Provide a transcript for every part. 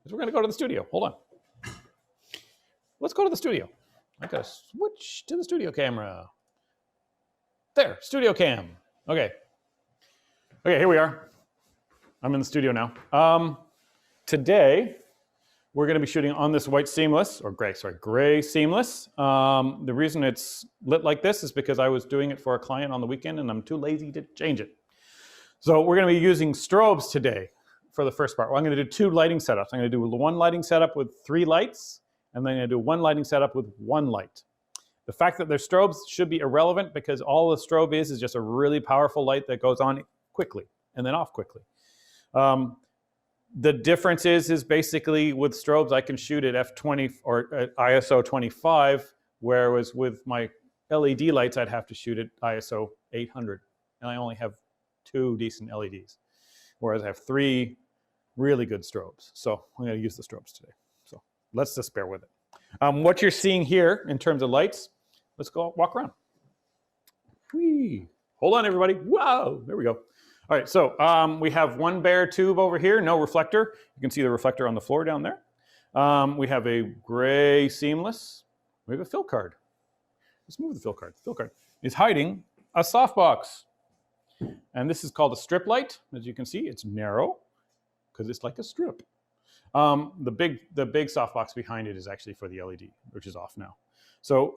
because we're going to go to the studio. Hold on. Let's go to the studio. I got to switch to the studio camera. There, studio cam. Okay. Okay, here we are. I'm in the studio now. Today, we're going to be shooting on this white seamless, or gray seamless. The reason it's lit like this is because I was doing it for a client on the weekend and I'm too lazy to change it. So we're going to be using strobes today for the first part. Well, I'm going to do 2 lighting setups. I'm going to do one lighting setup with 3 lights, and then I'm going to do one lighting setup with 1 light. The fact that they're strobes should be irrelevant because all the strobe is just a really powerful light that goes on quickly and then off quickly. The difference is basically with strobes, I can shoot at f20 or at ISO 25, whereas with my LED lights, I'd have to shoot at ISO 800. And I only have 2 decent LEDs, whereas I have 3 really good strobes. So I'm going to use the strobes today. So let's just bear with it. What you're seeing here in terms of lights, let's go walk around. Whee. Hold on, everybody. Whoa, there we go. All right, so we have one bare tube over here, no reflector. You can see the reflector on the floor down there. We have a gray seamless. We have a fill card. Let's move the fill card. The fill card is hiding a softbox. And this is called a strip light. As you can see, it's narrow because it's like a strip. The big softbox behind it is actually for the LED, which is off now. So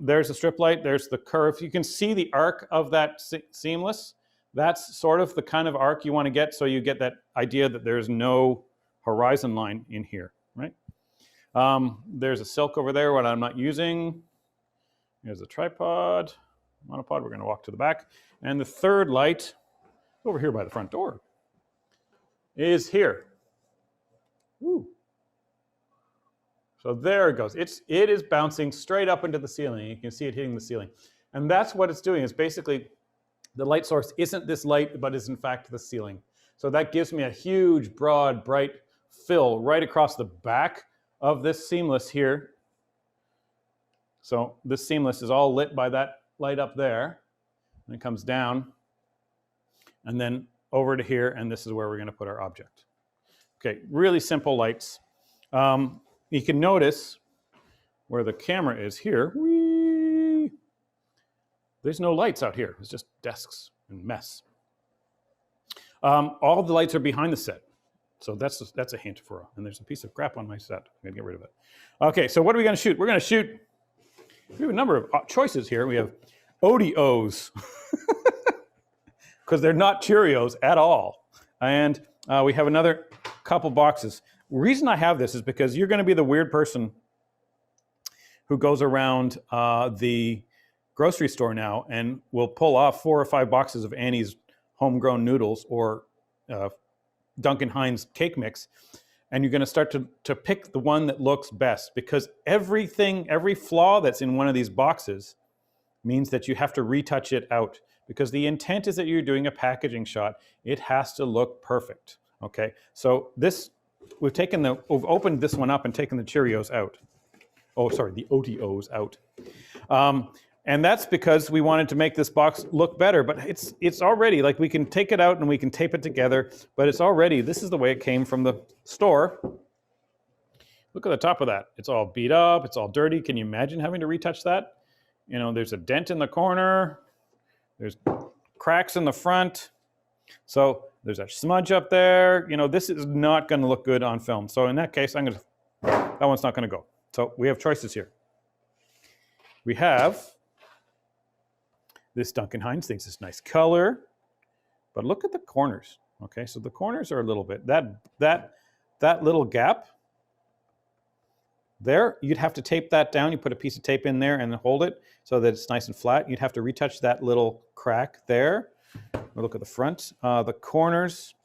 there's a strip light, there's the curve. You can see the arc of that seamless. That's sort of the kind of arc you want to get, so you get that idea that there's no horizon line in here, right? There's a silk over there, what I'm not using. Here's a tripod, monopod. We're going to walk to the back. And the third light, over here by the front door, is here. Woo. So there it goes. It is bouncing straight up into the ceiling. You can see it hitting the ceiling. And that's what it's doing, is basically the light source isn't this light, but is in fact the ceiling. So that gives me a huge, broad, bright fill right across the back of this seamless here. So this seamless is all lit by that light up there. And it comes down and then over to here, and this is where we're going to put our object. Okay, really simple lights. You can notice where the camera is here. Whee! There's no lights out here. It's just desks and mess. All the lights are behind the set. So that's a hint for, and there's a piece of crap on my set. I'm gonna get rid of it. Okay, so what are we gonna shoot? We're gonna shoot, we have a number of choices here. We have ODOs, because they're not Cheerios at all. And we have another couple boxes. The reason I have this is because you're gonna be the weird person who goes around the grocery store now and will pull off 4 or 5 boxes of Annie's homegrown noodles or Duncan Hines cake mix, and you're going to start to pick the one that looks best, because every flaw that's in one of these boxes means that you have to retouch it out, because the intent is that you're doing a packaging shot. It has to look perfect. Okay, so we've opened this one up and taken the Cheerios out. Oh, sorry, the OTOs out. And that's because we wanted to make this box look better, but it's already, like, we can take it out and we can tape it together, but it's already, this is the way it came from the store. Look at the top of that. It's all beat up, it's all dirty. Can you imagine having to retouch that? You know, there's a dent in the corner, there's cracks in the front, so there's a smudge up there. You know, this is not gonna look good on film. So in that case, that one's not gonna go. So we have choices here. We have this Duncan Hines thinks it's nice color, but look at the corners. Okay, so the corners are a little bit, that little gap there, you'd have to tape that down. You put a piece of tape in there and hold it so that it's nice and flat. You'd have to retouch that little crack there. Look at the front. The corners,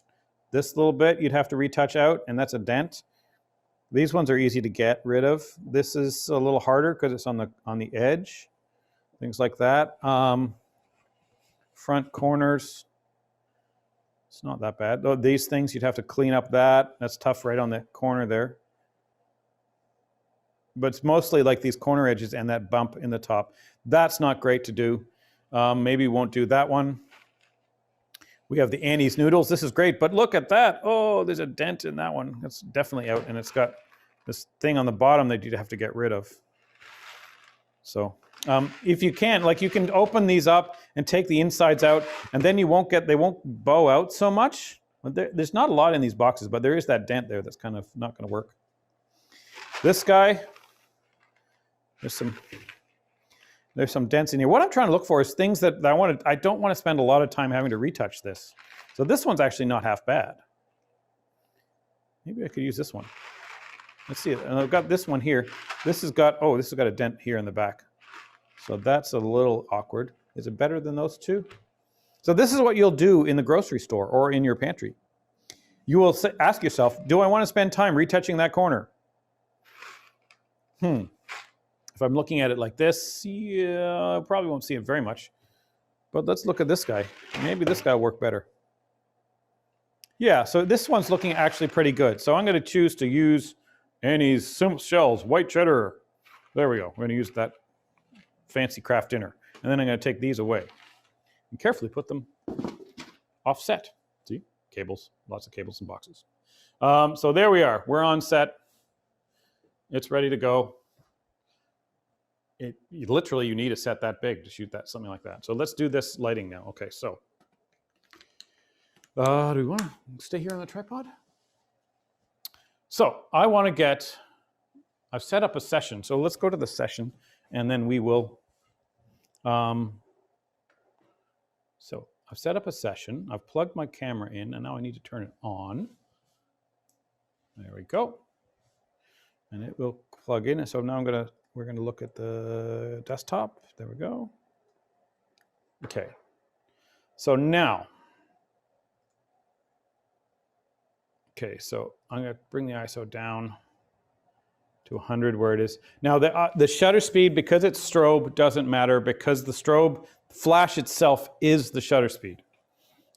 this little bit, you'd have to retouch out, and that's a dent. These ones are easy to get rid of. This is a little harder because it's on the edge. Things like that. Front corners, it's not that bad. Though these things, you'd have to clean up that. That's tough right on the corner there. But it's mostly like these corner edges and that bump in the top. That's not great to do. Maybe won't do that one. We have the Annie's noodles. This is great, but look at that. Oh, there's a dent in that one. It's definitely out, and it's got this thing on the bottom that you'd have to get rid of. So if you can, like, you can open these up and take the insides out, and then you won't get, they won't bow out so much. There's not a lot in these boxes, but there is that dent there that's kind of not going to work. This guy, there's some dents in here. What I'm trying to look for is things that I don't want to spend a lot of time having to retouch this. So this one's actually not half bad. Maybe I could use this one. Let's see it. And I've got this one here. This has got a dent here in the back. So that's a little awkward. Is it better than those two? So this is what you'll do in the grocery store or in your pantry. You will ask yourself, do I want to spend time retouching that corner? If I'm looking at it like this, yeah, I probably won't see it very much. But let's look at this guy. Maybe this guy will work better. Yeah, so this one's looking actually pretty good. So I'm going to choose to use Annie's Simple Shells White Cheddar. There we go. We're going to use that fancy craft dinner. And then I'm going to take these away and carefully put them offset. See? Cables. Lots of cables and boxes. So there we are. We're on set. It's ready to go. Literally, you need a set that big to shoot something like that. So let's do this lighting now. Okay, so do we want to stay here on the tripod? So I want to get, I've set up a session. So let's go to the session, and then we will, so I've set up a session. I've plugged my camera in, and now I need to turn it on. There we go. And it will plug in. And so now we're going to look at the desktop. There we go. Okay. So now, okay, so I'm going to bring the ISO down to 100 where it is. Now the shutter speed, because it's strobe, doesn't matter, because the strobe flash itself is the shutter speed.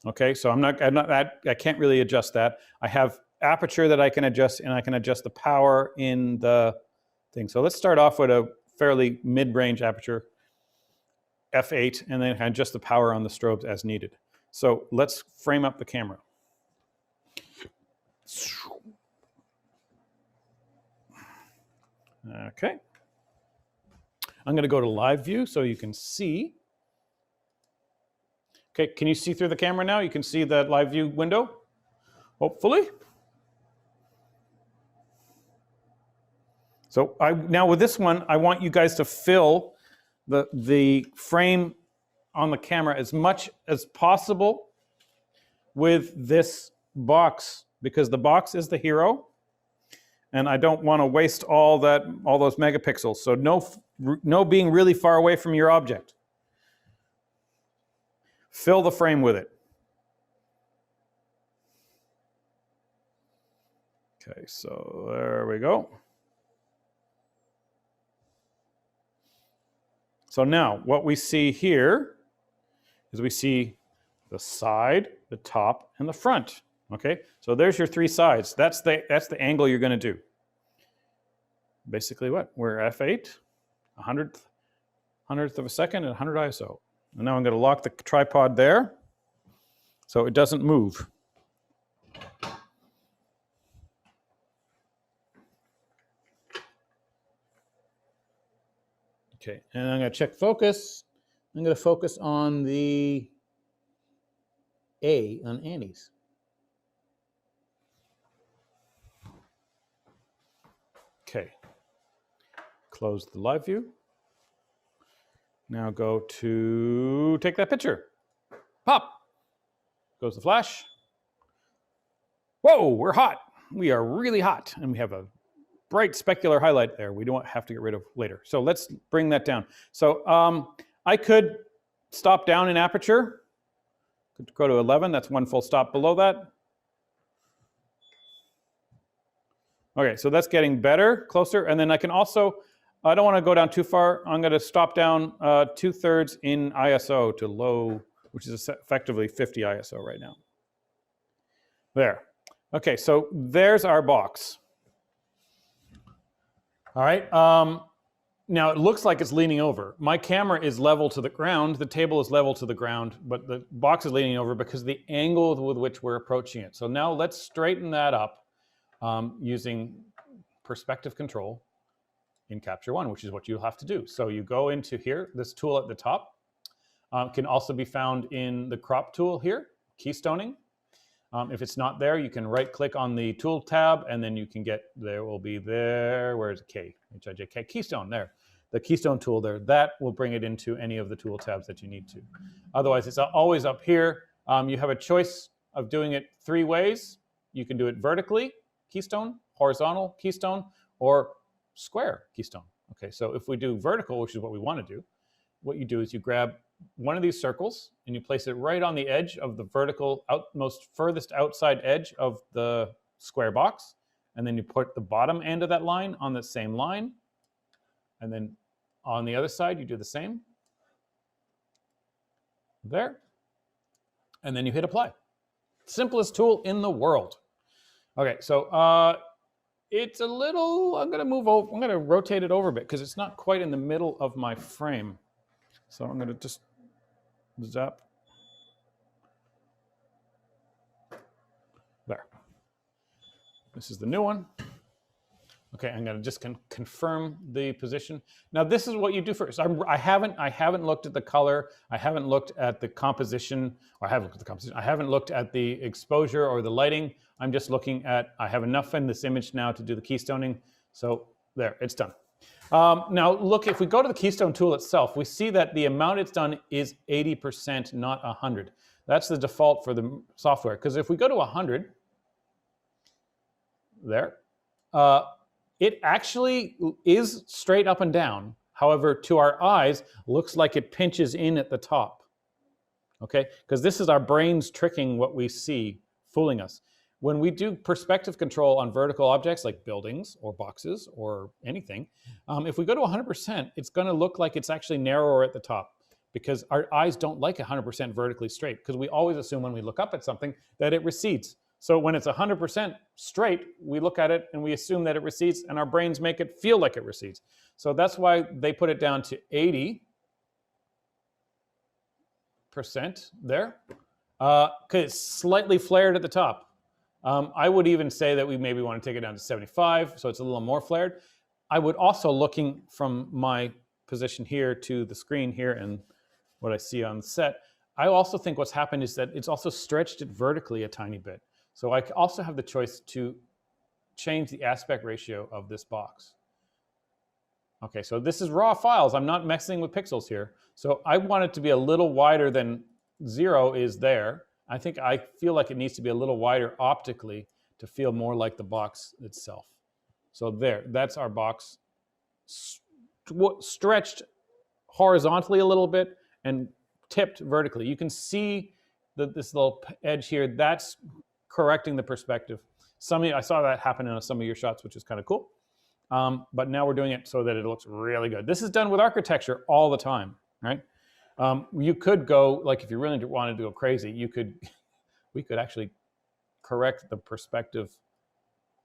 Okay, so I can't really adjust that. I have aperture that I can adjust, and I can adjust the power in the thing. So let's start off with a fairly mid-range aperture, f8, and then adjust the power on the strobes as needed. So let's frame up the camera. Okay. I'm going to go to live view so you can see. Okay, can you see through the camera now? You can see that live view window, hopefully. So now with this one, I want you guys to fill the frame on the camera as much as possible with this box, because the box is the hero, and I don't want to waste all those megapixels. So no being really far away from your object. Fill the frame with it. Okay, so there we go. So now what we see here is we see the side, the top, and the front. Okay, so there's your three sides. That's the angle you're going to do. Basically what? We're f8, 100th of a second, and 100 ISO. And now I'm going to lock the tripod there so it doesn't move. Okay, and I'm going to check focus. I'm going to focus on the A on Annie's. Okay, close the live view. Now go to take that picture. Pop. Goes the flash. Whoa, we're hot. We are really hot. And we have a bright specular highlight there we don't have to get rid of later. So let's bring that down. So I could stop down in aperture. Could go to 11. That's one full stop below that. Okay, so that's getting better, closer. And then I can also, I don't want to go down too far. I'm going to stop down 2/3 in ISO to low, which is effectively 50 ISO right now. There. Okay, so there's our box. All right. Now it looks like it's leaning over. My camera is level to the ground, the table is level to the ground, but the box is leaning over because of the angle with which we're approaching it. So now let's straighten that up using perspective control in Capture One, which is what you'll have to do. So you go into here, this tool at the top can also be found in the crop tool here, keystoning. If it's not there, you can right click on the tool tab and then you can get, there will be there, where's K, H-I-J-K, keystone there. The keystone tool there, that will bring it into any of the tool tabs that you need to. Otherwise, it's always up here. You have a choice of doing it 3 ways. You can do it vertically, keystone, horizontal, keystone, or square, keystone. Okay, so if we do vertical, which is what we want to do, what you do is you grab one of these circles and you place it right on the edge of the vertical, most furthest outside edge of the square box, and then you put the bottom end of that line on the same line, and then on the other side, you do the same. There. And then you hit apply. Simplest tool in the world. Okay, so it's a little, I'm going to move over, I'm going to rotate it over a bit because it's not quite in the middle of my frame. So I'm going to just zap. There. This is the new one. Okay, I'm going to just confirm the position. Now, this is what you do first. I haven't looked at the color. I haven't looked at the composition. Or I have looked at the composition. I haven't looked at the exposure or the lighting. I'm just looking at, I have enough in this image now to do the keystoning. So there, it's done. Now, look, if we go to the keystone tool itself, we see that the amount it's done is 80%, not 100. That's the default for the software. Because if we go to 100, there, it actually is straight up and down. However, to our eyes, looks like it pinches in at the top. Okay? Because this is our brains tricking what we see, fooling us. When we do perspective control on vertical objects like buildings or boxes or anything, if we go to 100%, it's going to look like it's actually narrower at the top because our eyes don't like 100% vertically straight because we always assume when we look up at something that it recedes. So when it's 100% straight, we look at it and we assume that it recedes and our brains make it feel like it recedes. So that's why they put it down to 80% there because it's slightly flared at the top. I would even say that we maybe want to take it down to 75, so it's a little more flared. I would also, looking from my position here to the screen here and what I see on the set, I also think what's happened is that it's also stretched it vertically a tiny bit. So I also have the choice to change the aspect ratio of this box. Okay, so this is raw files. I'm not messing with pixels here. So I want it to be a little wider than 0 is there. I feel like it needs to be a little wider optically to feel more like the box itself. So there, that's our box stretched horizontally a little bit and tipped vertically. You can see this little edge here, that's correcting the perspective. I saw that happen in some of your shots, which is kind of cool. But now we're doing it so that it looks really good. This is done with architecture all the time, right? You could go, like if you really wanted to go crazy, we could actually correct the perspective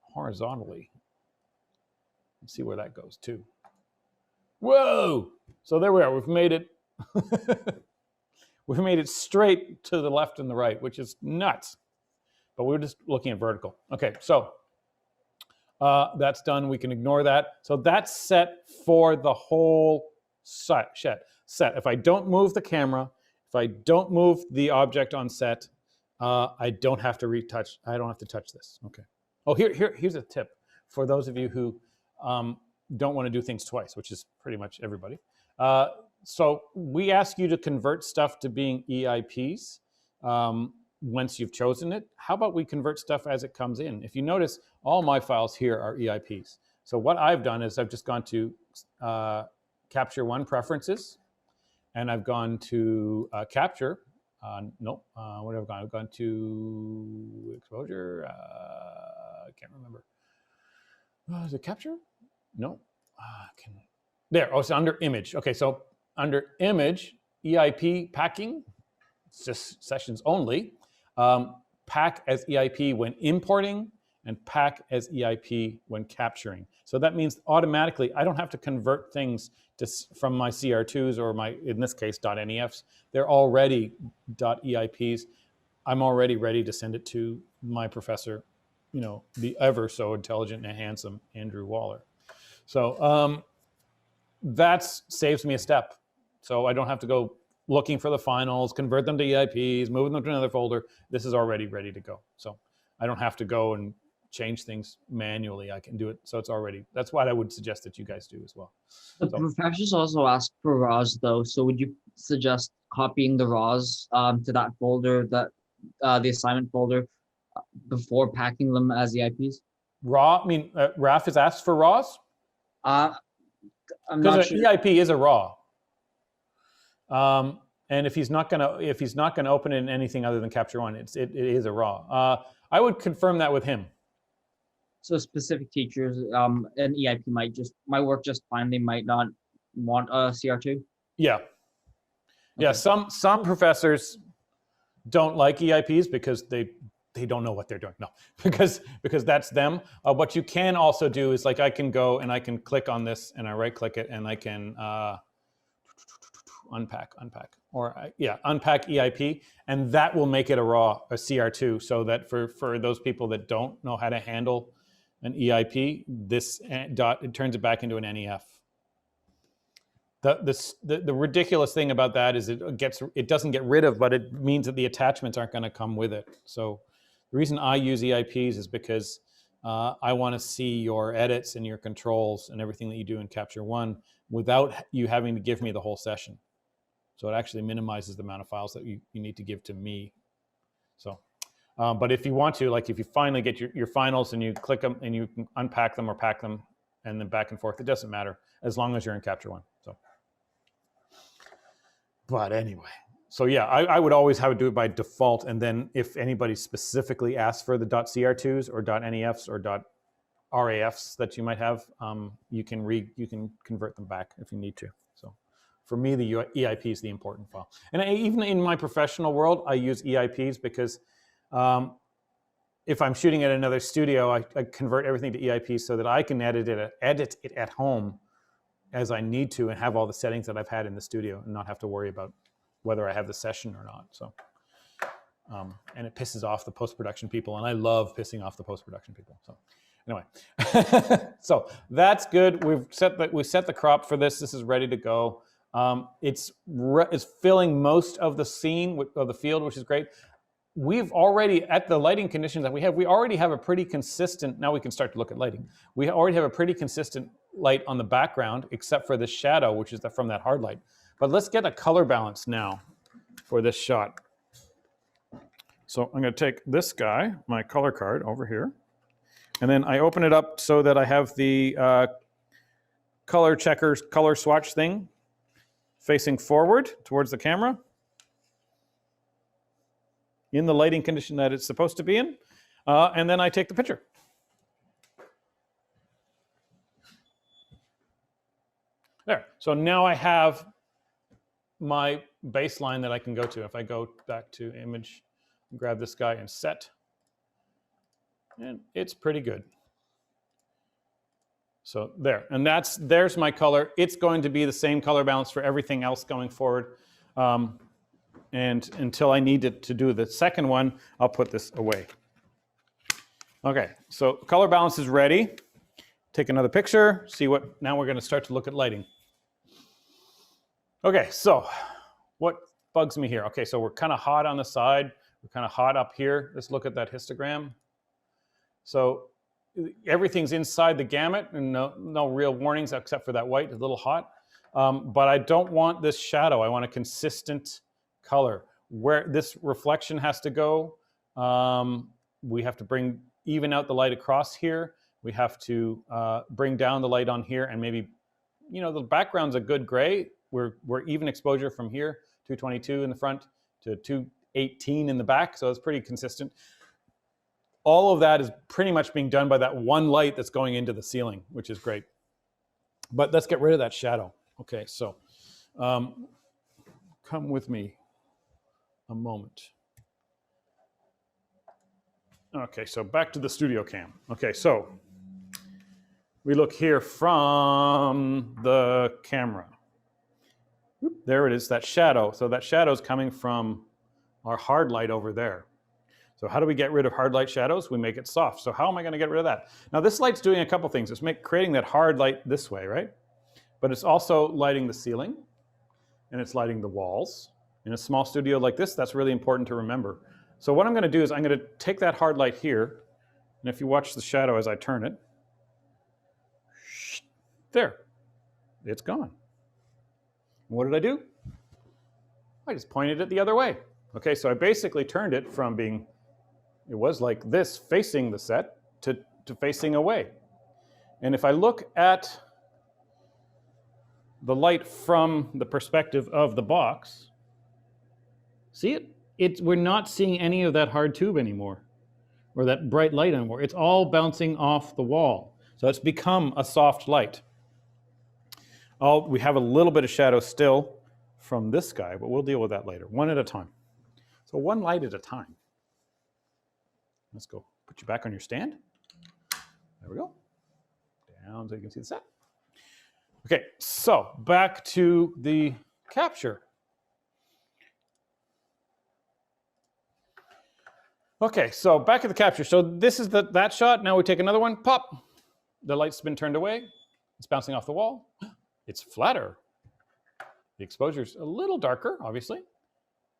horizontally. Let's see where that goes too. Whoa! So there we are, we've made it, we've made it straight to the left and the right, which is nuts. But we're just looking at vertical. Okay, so that's done, we can ignore that. So that's set for the whole set. If I don't move the camera, if I don't move the object on set, I don't have to retouch. I don't have to touch this. Okay. Oh, here's a tip for those of you who don't want to do things twice, which is pretty much everybody. So we ask you to convert stuff to being EIPs once you've chosen it. How about we convert stuff as it comes in? If you notice, all my files here are EIPs. So what I've done is I've just gone to Capture One Preferences, and I've gone to Capture. What have I gone? I've gone to Exposure. I can't remember. Is it Capture? No. There. Oh, it's under Image. Okay, so under Image, EIP packing, it's just sessions only. Pack as EIP when importing and pack as EIP when capturing. So that means automatically I don't have to convert things from my CR2s or my, in this case, .NEFs. They're already .EIPs. I'm already ready to send it to my professor, you know, the ever so intelligent and handsome Andrew Waller. So that saves me a step. So I don't have to go looking for the finals, convert them to EIPs, move them to another folder. This is already ready to go. So I don't have to go and change things manually. I can do it. So it's already, that's what I would suggest that you guys do as well. The professors also ask for RAWs though. So would you suggest copying the RAWs to that folder, that the assignment folder, before packing them as EIPs? RAW, I mean, Raf has asked for RAWs? I'm not Because sure. an EIP is a RAW. And if he's not gonna open it in anything other than Capture One, it is a RAW. I would confirm that with him. So specific teachers, an EIP might work just fine. They might not want a CR2. Yeah. Yeah, some professors don't like EIPs because they don't know what they're doing. No, because that's them. What you can also do is, like, I can go and I can click on this and I right click it and I can unpack, or unpack EIP, and that will make it a raw, a CR2, so that for those people that don't know how to handle an EIP, this it turns it back into an NEF. The ridiculous thing about that is it doesn't get rid of, but it means that the attachments aren't going to come with it. So the reason I use EIPs is because I want to see your edits and your controls and everything that you do in Capture One without you having to give me the whole session. So it actually minimizes the amount of files that you need to give to me. So, but if you want to, like if you finally get your finals and you click them and you can unpack them or pack them and then back and forth, it doesn't matter as long as you're in Capture One. So, but anyway, so yeah, I would always have it do it by default. And then if anybody specifically asks for the .cr2s or .nefs or .rafs that you might have, you can convert them back if you need to. So for me, the EIP is the important file. And even in my professional world, I use EIPs because if I'm shooting at another studio, I convert everything to EIPs so that I can edit it at home as I need to and have all the settings that I've had in the studio and not have to worry about whether I have the session or not. So, and it pisses off the post-production people, and I love pissing off the post-production people. So anyway, so that's good. We've set the crop for this. This is ready to go. It's filling most of the scene of the field, which is great. We've already, at the lighting conditions that we already have a pretty consistent, now we can start to look at lighting. We already have a pretty consistent light on the background, except for the shadow, which is from that hard light. But let's get a color balance now for this shot. So I'm gonna take this guy, my color card over here, and then I open it up so that I have the color checkers, color swatch thing facing forward towards the camera in the lighting condition that it's supposed to be in. And then I take the picture. There, so now I have my baseline that I can go to. If I go back to image, grab this guy and set, and it's pretty good. So there, and there's my color. It's going to be the same color balance for everything else going forward. And until I need it to do the second one, I'll put this away. Okay, so color balance is ready. Take another picture, see what, now we're gonna start to look at lighting. Okay, so what bugs me here? Okay, so we're kind of hot on the side. We're kind of hot up here. Let's look at that histogram. So everything's inside the gamut and no real warnings except for that white, a little hot. But I don't want this shadow. I want a consistent color. Where this reflection has to go, we have to even out the light across here. We have to bring down the light on here, and maybe, the background's a good gray. We're even exposure from here, 222 in the front to 218 in the back, so it's pretty consistent. All of that is pretty much being done by that one light that's going into the ceiling, which is great. But let's get rid of that shadow. Okay, so come with me a moment. Okay, so back to the studio cam. Okay, so we look here from the camera. There it is, that shadow. So that shadow is coming from our hard light over there. So how do we get rid of hard light shadows? We make it soft. So how am I going to get rid of that? Now this light's doing a couple things. It's creating that hard light this way, right? But it's also lighting the ceiling, and it's lighting the walls. In a small studio like this, that's really important to remember. So what I'm going to do is I'm going to take that hard light here, and if you watch the shadow as I turn it, there, it's gone. What did I do? I just pointed it the other way. Okay, so I basically turned it from being, it was like this facing the set to facing away. And if I look at the light from the perspective of the box, see it? We're not seeing any of that hard tube anymore, or that bright light anymore. It's all bouncing off the wall. So it's become a soft light. We have a little bit of shadow still from this guy, but we'll deal with that later, one at a time. So one light at a time. Let's go put you back on your stand. There we go. Down so you can see the set. Okay, so back to the capture. Okay, so back at the capture. So this is that shot. Now we take another one. Pop. The light's been turned away. It's bouncing off the wall. It's flatter. The exposure's a little darker, obviously,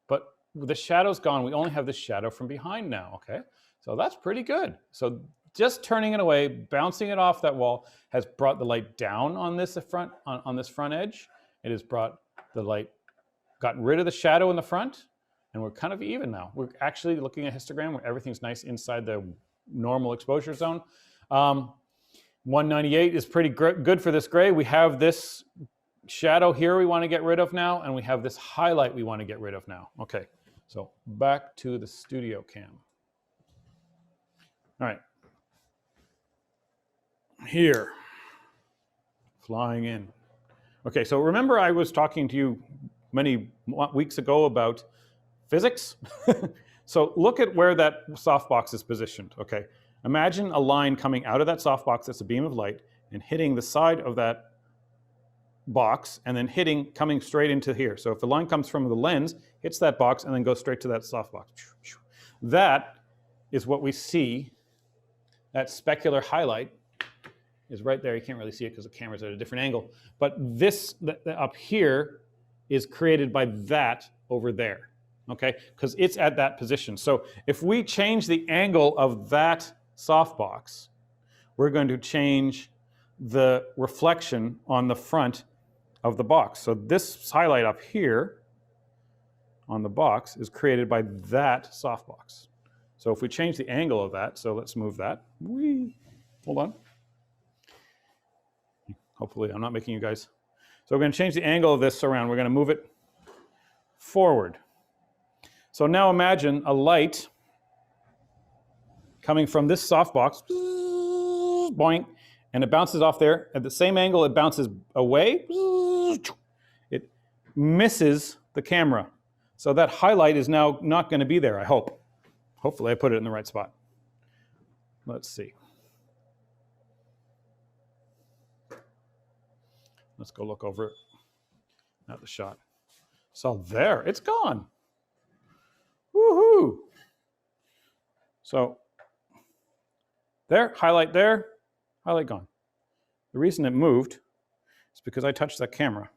but the shadow's gone. We only have this shadow from behind now, okay? So that's pretty good. So just turning it away, bouncing it off that wall has brought the light down on this front, on this front edge. It has brought the light, gotten rid of the shadow in the front, and we're kind of even now. We're actually looking at a histogram where everything's nice inside the normal exposure zone. 198 is pretty good for this gray. We have this shadow here we want to get rid of now, and we have this highlight we want to get rid of now. Okay, so back to the studio cam. All right. Here, flying in. Okay, so remember I was talking to you many weeks ago about physics? So look at where that softbox is positioned, okay? Imagine a line coming out of that softbox that's a beam of light and hitting the side of that box and then coming straight into here. So if the line comes from the lens, hits that box and then goes straight to that softbox. That is what we see. That specular highlight is right there. You can't really see it because the camera's at a different angle. But this up here is created by that over there, okay? Because it's at that position. So if we change the angle of that softbox, we're going to change the reflection on the front of the box. So this highlight up here on the box is created by that softbox. So if we change the angle of that, so let's move that. Hold on. Hopefully I'm not making you guys. So we're going to change the angle of this around. We're going to move it forward. So now imagine a light coming from this softbox, boing, and it bounces off there. At the same angle, it bounces away. It misses the camera. So that highlight is now not going to be there, I hope. Hopefully I put it in the right spot. Let's see. Let's go look over it at the shot. So there, it's gone. Woohoo! So there, highlight gone. The reason it moved is because I touched that camera.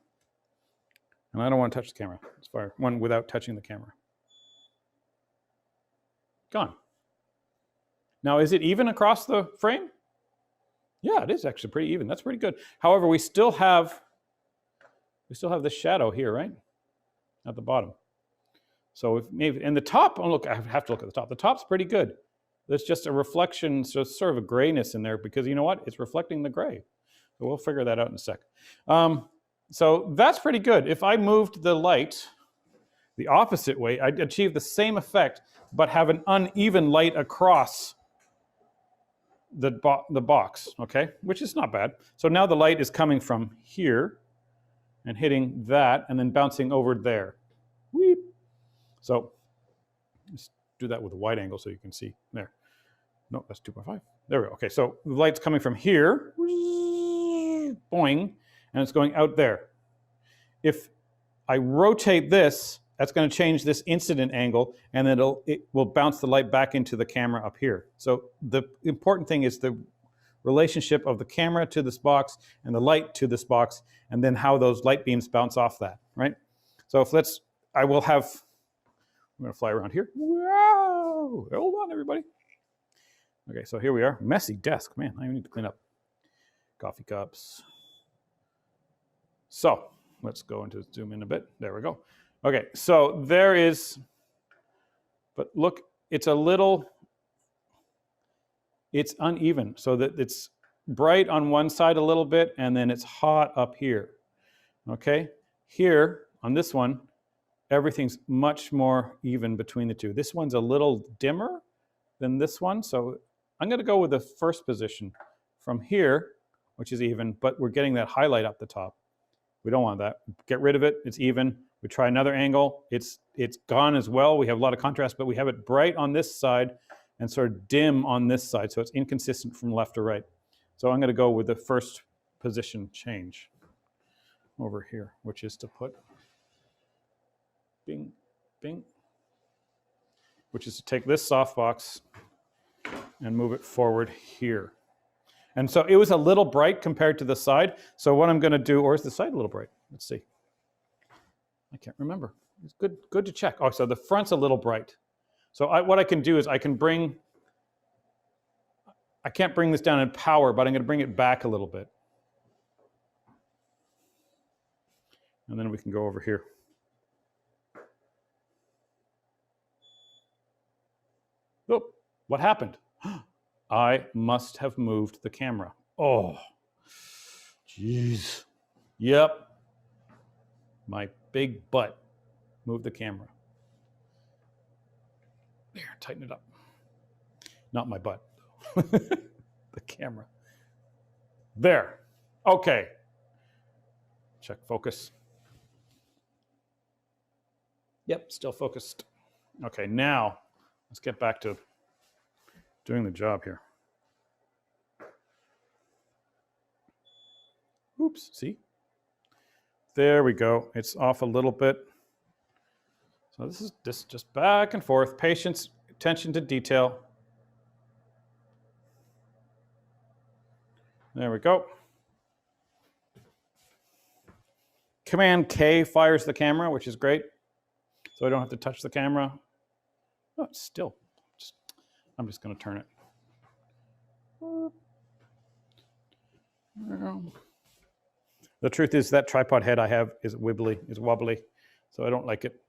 And I don't want to touch the camera. As far one without touching the camera. Gone. Now, is it even across the frame? Yeah, it is actually pretty even. That's pretty good. However, we still have this shadow here, right? At the bottom. So if maybe in the top, oh look, I have to look at the top. The top's pretty good. There's just a reflection, so sort of a grayness in there because you know what? It's reflecting the gray. So we'll figure that out in a sec. So that's pretty good. If I moved the light the opposite way, I'd achieve the same effect, but have an uneven light across the box, okay? Which is not bad. So now the light is coming from here and hitting that and then bouncing over there. Weep. So let's do that with a wide angle so you can see there. No, that's 2.5. There we go. Okay, so the light's coming from here, boing, and it's going out there. If I rotate this, that's going to change this incident angle, and then it will bounce the light back into the camera up here. So the important thing is the relationship of the camera to this box and the light to this box, and then how those light beams bounce off that, right? So if let's, I'm going to fly around here. Whoa! Hold on, everybody. Okay, so here we are. Messy desk, man. I need to clean up. Coffee cups. So let's go into zoom in a bit. There we go. Okay, so there is, but look, it's uneven, so that it's bright on one side a little bit, and then it's hot up here. Okay, here on this one, everything's much more even between the two. This one's a little dimmer than this one, so I'm going to go with the first position from here, which is even, but we're getting that highlight up the top. We don't want that. Get rid of it. It's even. We try another angle. It's gone as well. We have a lot of contrast, but we have it bright on this side and sort of dim on this side, so it's inconsistent from left to right. So I'm going to go with the first position change over here, which is to put bing, bing, which is to take this softbox and move it forward here. And so it was a little bright compared to the side. So what I'm going to do, or is the side a little bright? Let's see. I can't remember. It's good to check. Oh, so the front's a little bright. So what I can do is I can't bring this down in power, but I'm going to bring it back a little bit. And then we can go over here. Oh, what happened? I must have moved the camera. Oh, jeez. Yep. My big butt moved the camera. There, tighten it up. Not my butt, the camera. There. Okay. Check focus. Yep, still focused. Okay, now let's get back to doing the job here. Oops, see? There we go. It's off a little bit. So this is just back and forth. Patience, attention to detail. There we go. Command K fires the camera, which is great. So I don't have to touch the camera. Oh, it's still. I'm just going to turn it. The truth is that tripod head I have is wobbly, so I don't like it.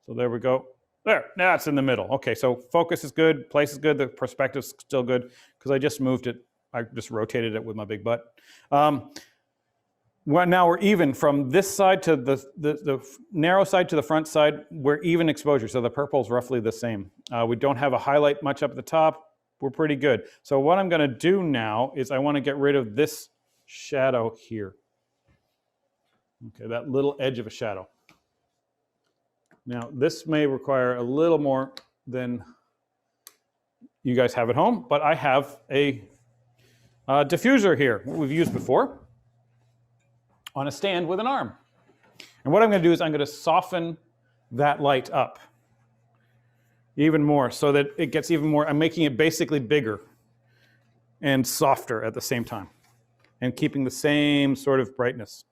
So there we go. There, now it's in the middle. Okay, so focus is good, place is good, the perspective's still good, because I just moved it. I just rotated it with my big butt. Well, now we're even from this side to the narrow side to the front side. We're even exposure, so the purple is roughly the same. We don't have a highlight much up at the top. We're pretty good. So what I'm going to do now is I want to get rid of this shadow here. Okay, that little edge of a shadow. Now this may require a little more than you guys have at home, but I have a diffuser here, what we've used before, on a stand with an arm. And what I'm going to do is I'm going to soften that light up even more so that it gets even more. I'm making it basically bigger and softer at the same time and keeping the same sort of brightness.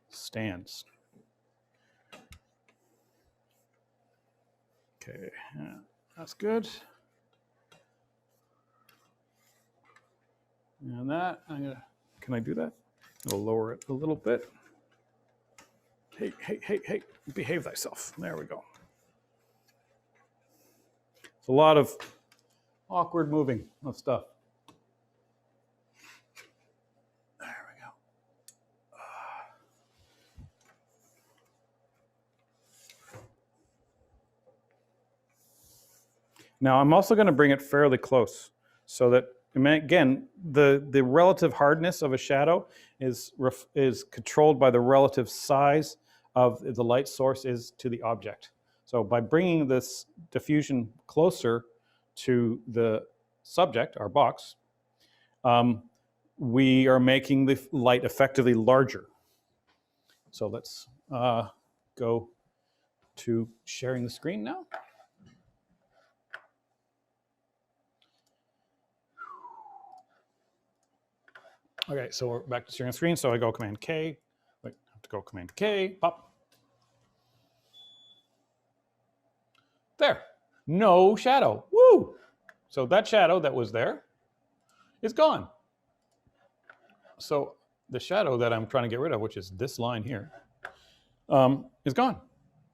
Stands. Okay, that's good. And that, can I do that? I'll lower it a little bit. Hey, behave thyself. There we go. It's a lot of awkward moving of stuff. There we go. Now I'm also going to bring it fairly close so that, again, the relative hardness of a shadow is controlled by the relative size of the light source is to the object. So by bringing this diffusion closer to the subject, our box, we are making the light effectively larger. So let's go to sharing the screen now. Okay, so we're back to sharing the screen. So I go Command K. Wait, I have to go Command K, pop. There, no shadow, woo! So that shadow that was there is gone. So the shadow that I'm trying to get rid of, which is this line here, is gone.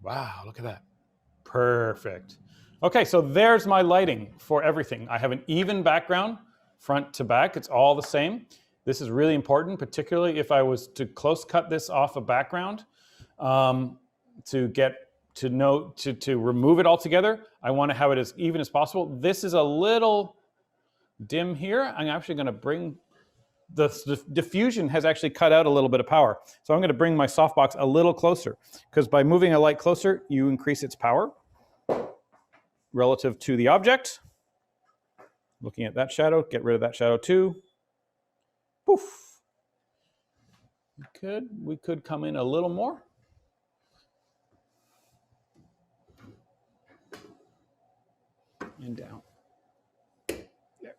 Wow, look at that. Perfect. Okay, so there's my lighting for everything. I have an even background, front to back. It's all the same. This is really important, particularly if I was to close cut this off a background to get to know to remove it altogether. I want to have it as even as possible. This is a little dim here. I'm actually going to bring the diffusion has actually cut out a little bit of power. So I'm going to bring my softbox a little closer, because by moving a light closer, you increase its power relative to the object. Looking at that shadow, get rid of that shadow too. Poof. We could come in a little more. And down. There.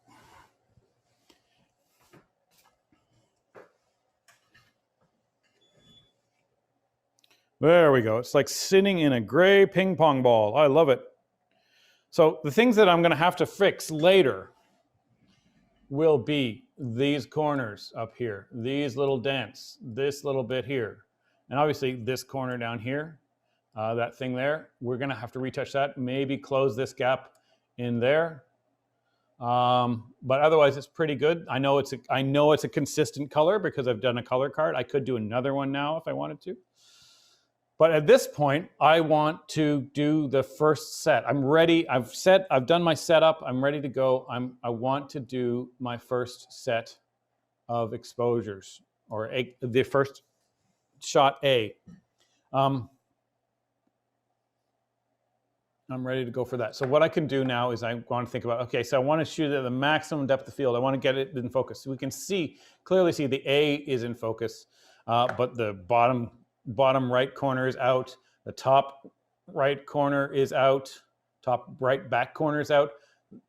There we go. It's like sitting in a gray ping pong ball. I love it. So the things that I'm going to have to fix later will be these corners up here, these little dents, this little bit here, and obviously this corner down here, that thing there. We're going to have to retouch that, maybe close this gap in there. But otherwise, it's pretty good. I know it's a consistent color because I've done a color card. I could do another one now if I wanted to. But at this point, I want to do the first set. I'm ready. I've done my setup. I'm ready to go. I want to do my first set of exposures, or the first shot A. I'm ready to go for that. So what I can do now is I want to think about, okay, so I want to shoot at the maximum depth of field. I want to get it in focus. So we can clearly see the A is in focus, but the bottom right corner is out. The top right corner is out. Top right back corner is out.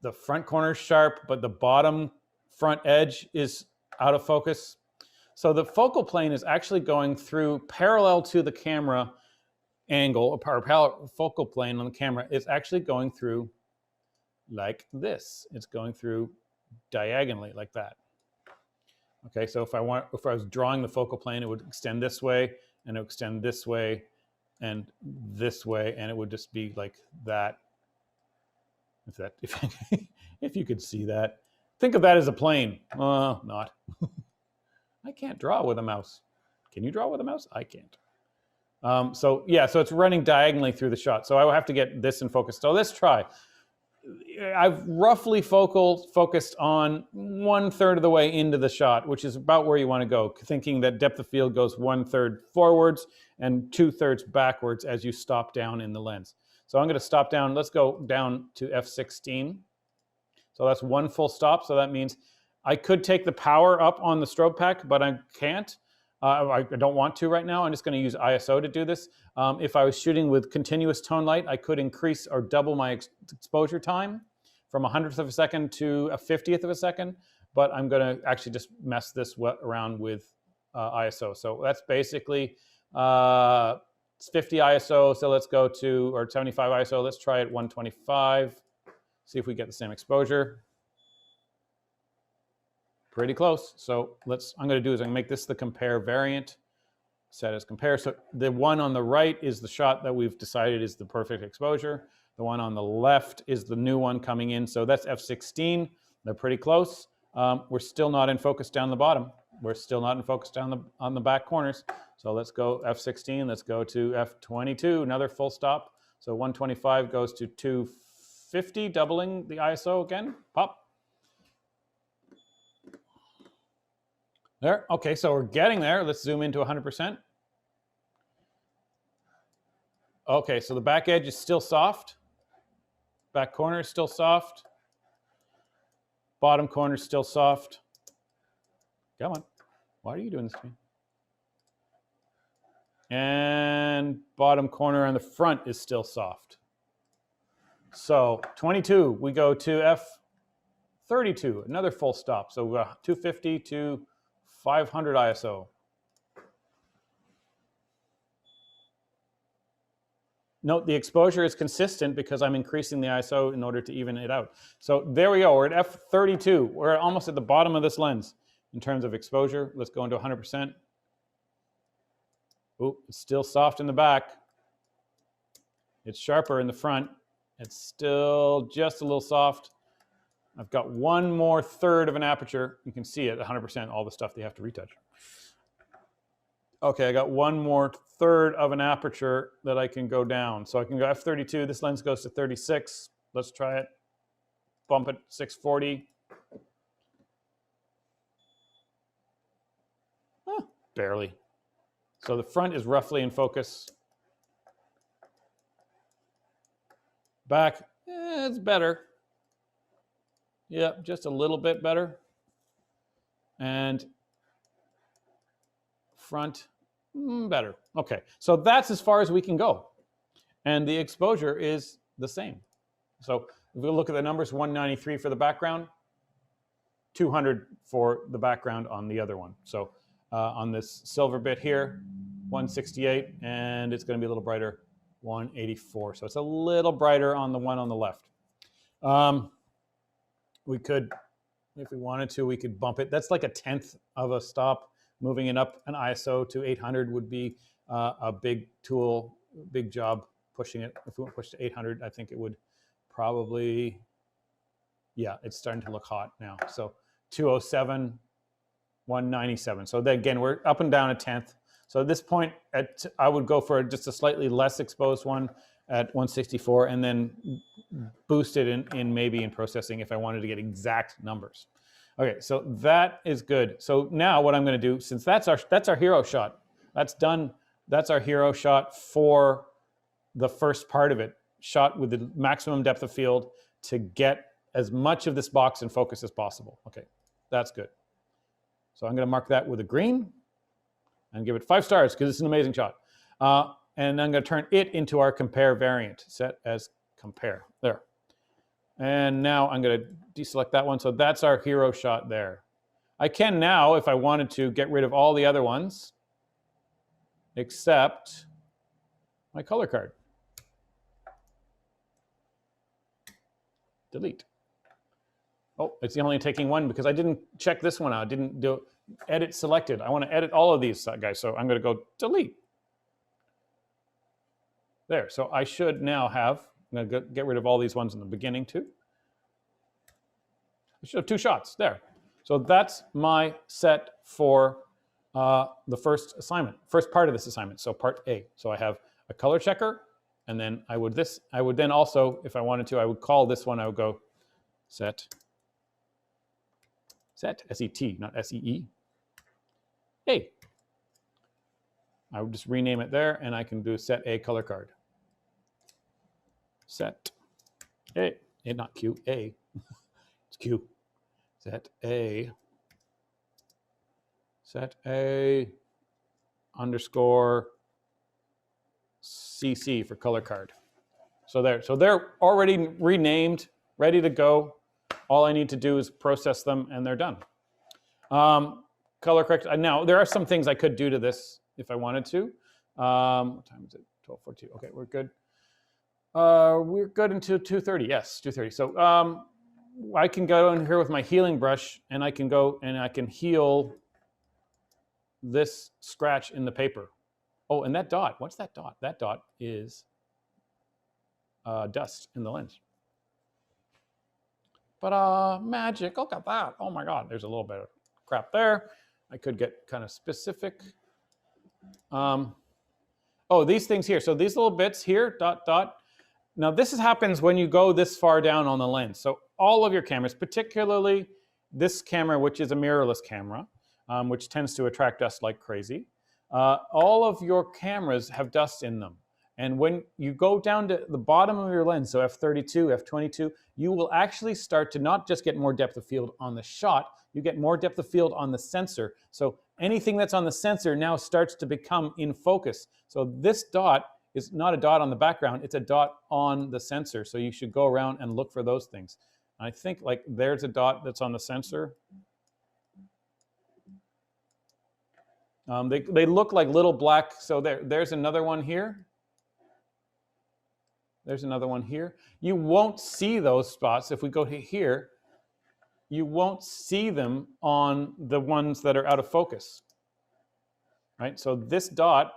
The front corner is sharp, but the bottom front edge is out of focus. So the focal plane is actually going through parallel to the camera angle, or focal plane on the camera is actually going through like this. It's going through diagonally like that. Okay, so if I was drawing the focal plane, it would extend this way, and it would extend this way, and this way, and it would just be like that. If you could see that, think of that as a plane. Not. I can't draw with a mouse. Can you draw with a mouse? I can't. So it's running diagonally through the shot. So I will have to get this in focus. So let's try. I've roughly focused on 1/3 of the way into the shot, which is about where you want to go, thinking that depth of field goes 1/3 forwards and 2/3 backwards as you stop down in the lens. So I'm going to stop down. Let's go down to f16. So that's one full stop. So that means I could take the power up on the strobe pack, but I can't. I don't want to right now. I'm just going to use ISO to do this. If I was shooting with continuous tone light, I could increase or double my exposure time from 100th of a second to a 50th of a second. But I'm going to actually just mess this around with ISO. So that's basically it's 50 ISO. So let's go to, or 75 ISO. Let's try it 125. See if we get the same exposure. Pretty close. So I'm going to do is I'm going to make this the compare variant, set as compare. So the one on the right is the shot that we've decided is the perfect exposure. The one on the left is the new one coming in. So that's f16. They're pretty close. We're still not in focus down the bottom. We're still not in focus on the back corners. So let's go f16. Let's go to f22. Another full stop. So 125 goes to 250, doubling the ISO again. Pop. There. Okay, so we're getting there. Let's zoom into 100%. Okay, so the back edge is still soft. Back corner is still soft. Bottom corner is still soft. Come on. Why are you doing this to me? And bottom corner on the front is still soft. So 22, we go to F32, another full stop. So 250 to 500 ISO. Note the exposure is consistent because I'm increasing the ISO in order to even it out. So there we go, we're at F32. We're almost at the bottom of this lens in terms of exposure. Let's go into 100%. Ooh, it's still soft in the back. It's sharper in the front. It's still just a little soft. I've got one more third of an aperture. You can see it 100%, all the stuff they have to retouch. Okay, I got one more third of an aperture that I can go down. So I can go F32. This lens goes to 36. Let's try it. Bump it 640. Barely. So the front is roughly in focus. Back, it's better. Yeah, just a little bit better. And front, better. Okay, so that's as far as we can go. And the exposure is the same. So if we look at the numbers, 193 for the background, 200 for the background on the other one. So on this silver bit here, 168, and it's going to be a little brighter, 184. So it's a little brighter on the one on the left. We could, if we wanted to, we could bump it. That's like a 1/10 of a stop. Moving it up an ISO to 800 would be a big tool, big job pushing it. If we went push to 800, I think it would probably, yeah, it's starting to look hot now. So 207, 197. So then again, we're up and down a 1/10. So at this point, I would go for just a slightly less exposed one at 164 and then boost it in maybe in processing if I wanted to get exact numbers. Okay, so that is good. So now what I'm going to do, since that's our hero shot, that's done. That's our hero shot for the first part of it, shot with the maximum depth of field to get as much of this box in focus as possible. Okay, that's good. So I'm going to mark that with a green and give it 5 stars because it's an amazing shot. And I'm going to turn it into our compare variant, set as compare. There. And now I'm going to deselect that one. So that's our hero shot there. I can now, if I wanted to, get rid of all the other ones except my color card. Delete. Oh, it's only taking one because I didn't check this one out. I didn't do edit selected. I want to edit all of these guys. So I'm going to go delete. There. So I should now have, I'm going to get rid of all these ones in the beginning too. I should have 2 shots there. So that's my set for the first assignment, first part of this assignment. So part A. So I have a color checker, and then I would then also, if I wanted to, I would call this one, I would go set, S-E-T, not S-E-E, A. I would just rename it there, and I can do set A color card. Set A, not Q, A. It's Q. Set A underscore CC for color card. So there. So they're already renamed, ready to go. All I need to do is process them, and they're done. Color correct. Now, there are some things I could do to this if I wanted to. What time is it? 12:42. Okay, we're good. We're good until 2:30. Yes, 2:30. So I can go in here with my healing brush, and I can go and I can heal this scratch in the paper. Oh, and that dot, what's that dot? That dot is dust in the lens. But magic, look at that. Oh my God, there's a little bit of crap there. I could get kind of specific. Oh, these things here. So these little bits here, dot, dot. Now this happens when you go this far down on the lens. So all of your cameras, particularly this camera, which is a mirrorless camera, which tends to attract dust like crazy. All of your cameras have dust in them. And when you go down to the bottom of your lens, so f32, f22, you will actually start to not just get more depth of field on the shot, you get more depth of field on the sensor. So anything that's on the sensor now starts to become in focus. So this dot is not a dot on the background, it's a dot on the sensor. So you should go around and look for those things. I think like there's a dot that's on the sensor. They look like little black, so there's another one here. There's another one here. You won't see those spots. If we go to here, you won't see them on the ones that are out of focus, right? So this dot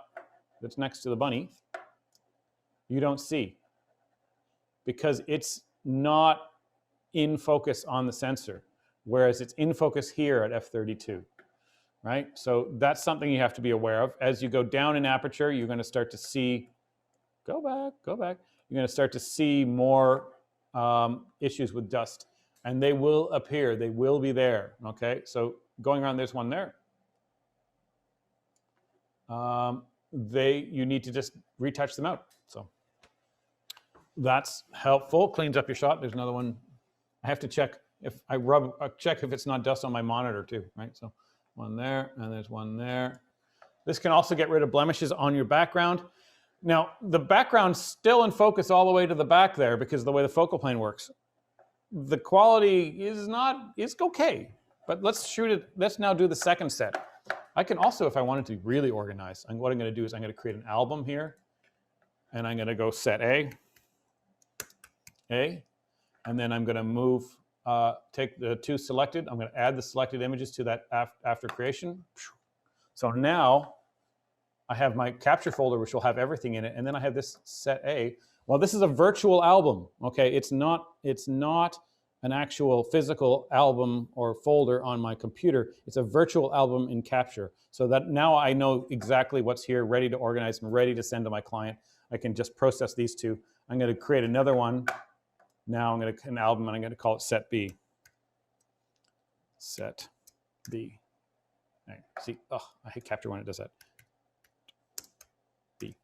that's next to the bunny, you don't see because it's not in focus on the sensor, whereas it's in focus here at f32, right? So that's something you have to be aware of. As you go down in aperture, you're going to start to see, go back. You're going to start to see more issues with dust, and they will appear. They will be there. Okay, so going around, there's one there. You need to just retouch them out. So that's helpful. Cleans up your shot. There's another one. I have to check if I check if it's not dust on my monitor too, right? So one there, and there's one there. This can also get rid of blemishes on your background. Now, the background's still in focus all the way to the back there because of the way the focal plane works. The quality is okay, but let's shoot it. Let's now do the second set. I can also, if I wanted to be really organized, what I'm going to do is I'm going to create an album here, and I'm going to go set A, and then I'm going to move, take the two selected. I'm going to add the selected images to that after creation. So now I have my capture folder, which will have everything in it, and then I have this set A. Well, this is a virtual album. Okay, it's not an actual physical album or folder on my computer. It's a virtual album in Capture. So that now I know exactly what's here, ready to organize and ready to send to my client. I can just process these two. I'm going to create another one. Now I'm going to an album, and I'm going to call it Set B. Set B. Right. See, oh, I hate Capture when it does that. B.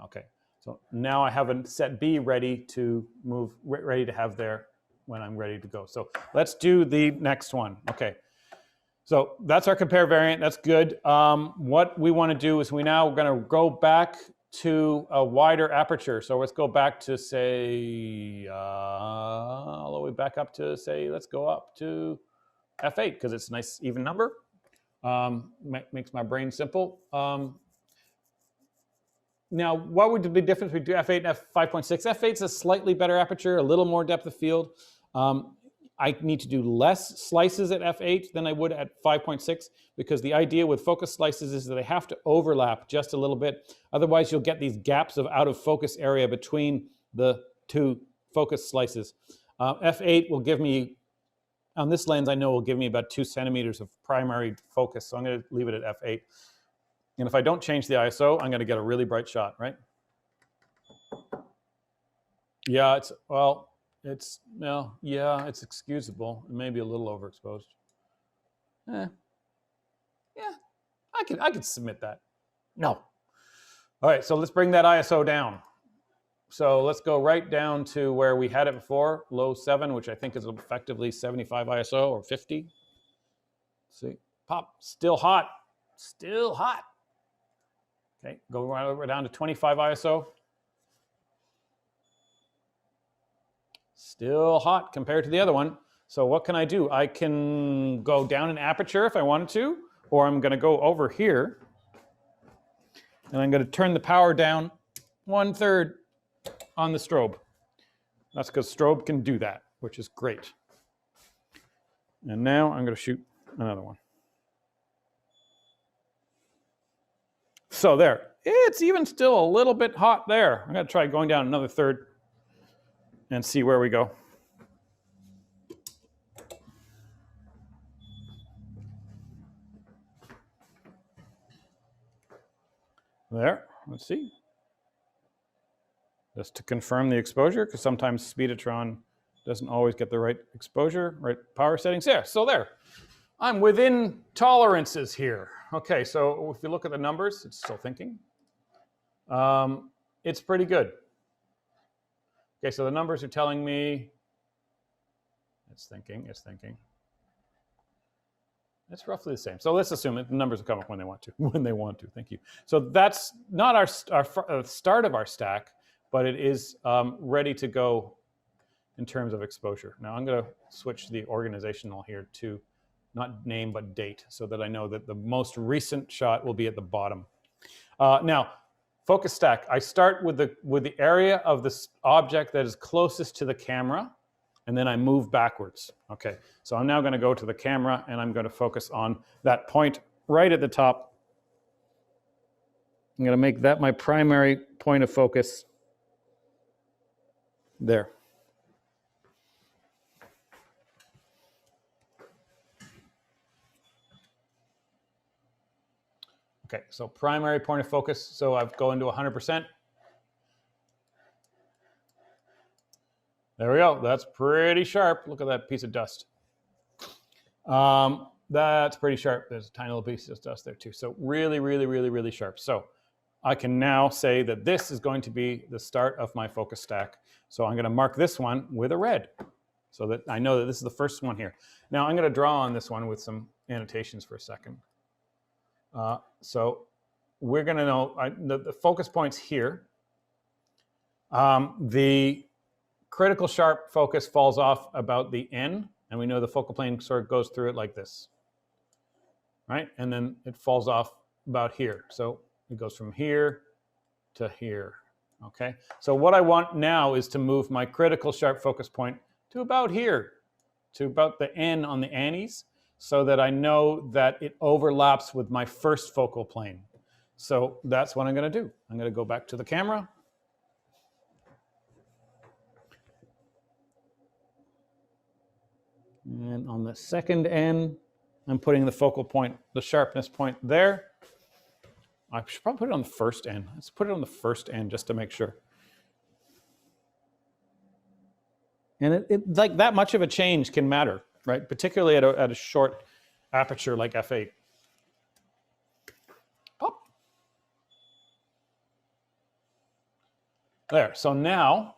Okay. So now I have a set B ready to move, ready to have there when I'm ready to go. So let's do the next one. Okay. So that's our compare variant. That's good. What we want to do is we're going to go back to a wider aperture. So let's go back to say, all the way back up to say, let's go up to f8 because it's a nice even number. Makes my brain simple. Now, what would be the difference between f8 and f5.6? f8 is a slightly better aperture, a little more depth of field. I need to do less slices at f8 than I would at 5.6 because the idea with focus slices is that they have to overlap just a little bit. Otherwise, you'll get these gaps of out of focus area between the two focus slices. F8 will give me, on this lens, I know will give me about 2 centimeters of primary focus. So I'm going to leave it at f8. And if I don't change the ISO, I'm going to get a really bright shot, right? Yeah, it's excusable. It may be a little overexposed. Yeah, I could submit that. No. All right, so let's bring that ISO down. So let's go right down to where we had it before, low 7, which I think is effectively 75 ISO or 50. See, pop, still hot, still hot. Okay, go right over down to 25 ISO. Still hot compared to the other one. So what can I do? I can go down in aperture if I wanted to, or I'm going to go over here, and I'm going to turn the power down 1/3 on the strobe. That's because strobe can do that, which is great. And now I'm going to shoot another one. So there, it's even still a little bit hot there. I'm going to try going down another 1/3 and see where we go. There, let's see. Just to confirm the exposure, because sometimes Speedotron doesn't always get the right exposure, right power settings. There, so there. I'm within tolerances here. Okay, so if you look at the numbers, it's still thinking. it's pretty good. Okay, so the numbers are telling me, it's thinking. It's roughly the same. So let's assume the numbers will come up when they want to. When they want to. Thank you. So that's not our start of our stack, but it is ready to go in terms of exposure. Now I'm going to switch the organizational here to not name but date, so that I know that the most recent shot will be at the bottom. Now, focus stack. I start with the area of this object that is closest to the camera, and then I move backwards. Okay, so I'm now going to go to the camera, and I'm going to focus on that point right at the top. I'm going to make that my primary point of focus. There. Okay, so primary point of focus. So I've go into 100%. There we go. That's pretty sharp. Look at that piece of dust. That's pretty sharp. There's a tiny little piece of dust there too. So really, really, really, really sharp. So I can now say that this is going to be the start of my focus stack. So I'm going to mark this one with a red, so that I know that this is the first one here. Now I'm going to draw on this one with some annotations for a second. So we're going to know the focus point's here. The critical sharp focus falls off about the N, and we know the focal plane sort of goes through it like this, right? And then it falls off about here. So it goes from here to here, okay? So what I want now is to move my critical sharp focus point to about here, to about the N on the annies, so that I know that it overlaps with my first focal plane. So that's what I'm going to do. I'm going to go back to the camera. And on the second N, I'm putting the focal point, the sharpness point there. I should probably put it on the first N. Let's put it on the first N just to make sure. And it like that much of a change can matter, right? Particularly at a short aperture like f8. Pop. There. So now,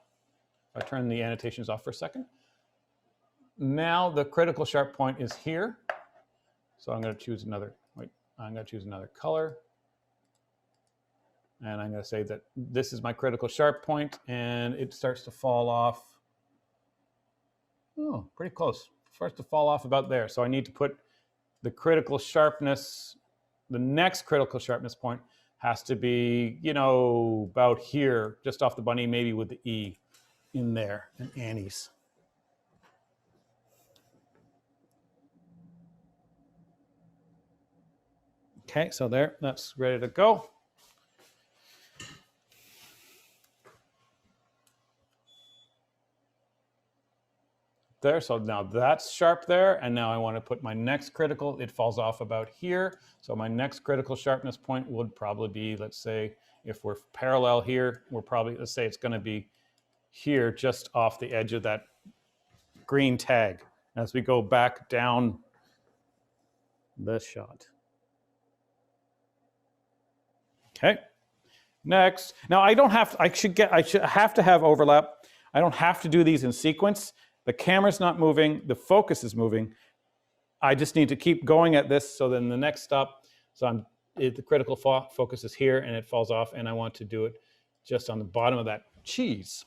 if I turn the annotations off for a second, now the critical sharp point is here. So I'm going to choose another, I'm going to choose another color. And I'm going to say that this is my critical sharp point, and it starts to fall off. Oh, pretty close. Starts to fall off about there. So I need to put the critical sharpness, the next critical sharpness point has to be, you know, about here, just off the bunny, maybe with the E in there, and annies. Okay, so there, that's ready to go. There, so now that's sharp there, and now I want to put my next critical, it falls off about here, so my next critical sharpness point would probably be, let's say, if we're parallel here, we're probably, let's say it's going to be here, just off the edge of that green tag, as we go back down the shot. Okay, next. Now I don't have, I should have to have overlap. I don't have to do these in sequence. The camera's not moving, the focus is moving. I just need to keep going at this, so then the next stop, so the critical focus is here and it falls off, and I want to do it just on the bottom of that cheese.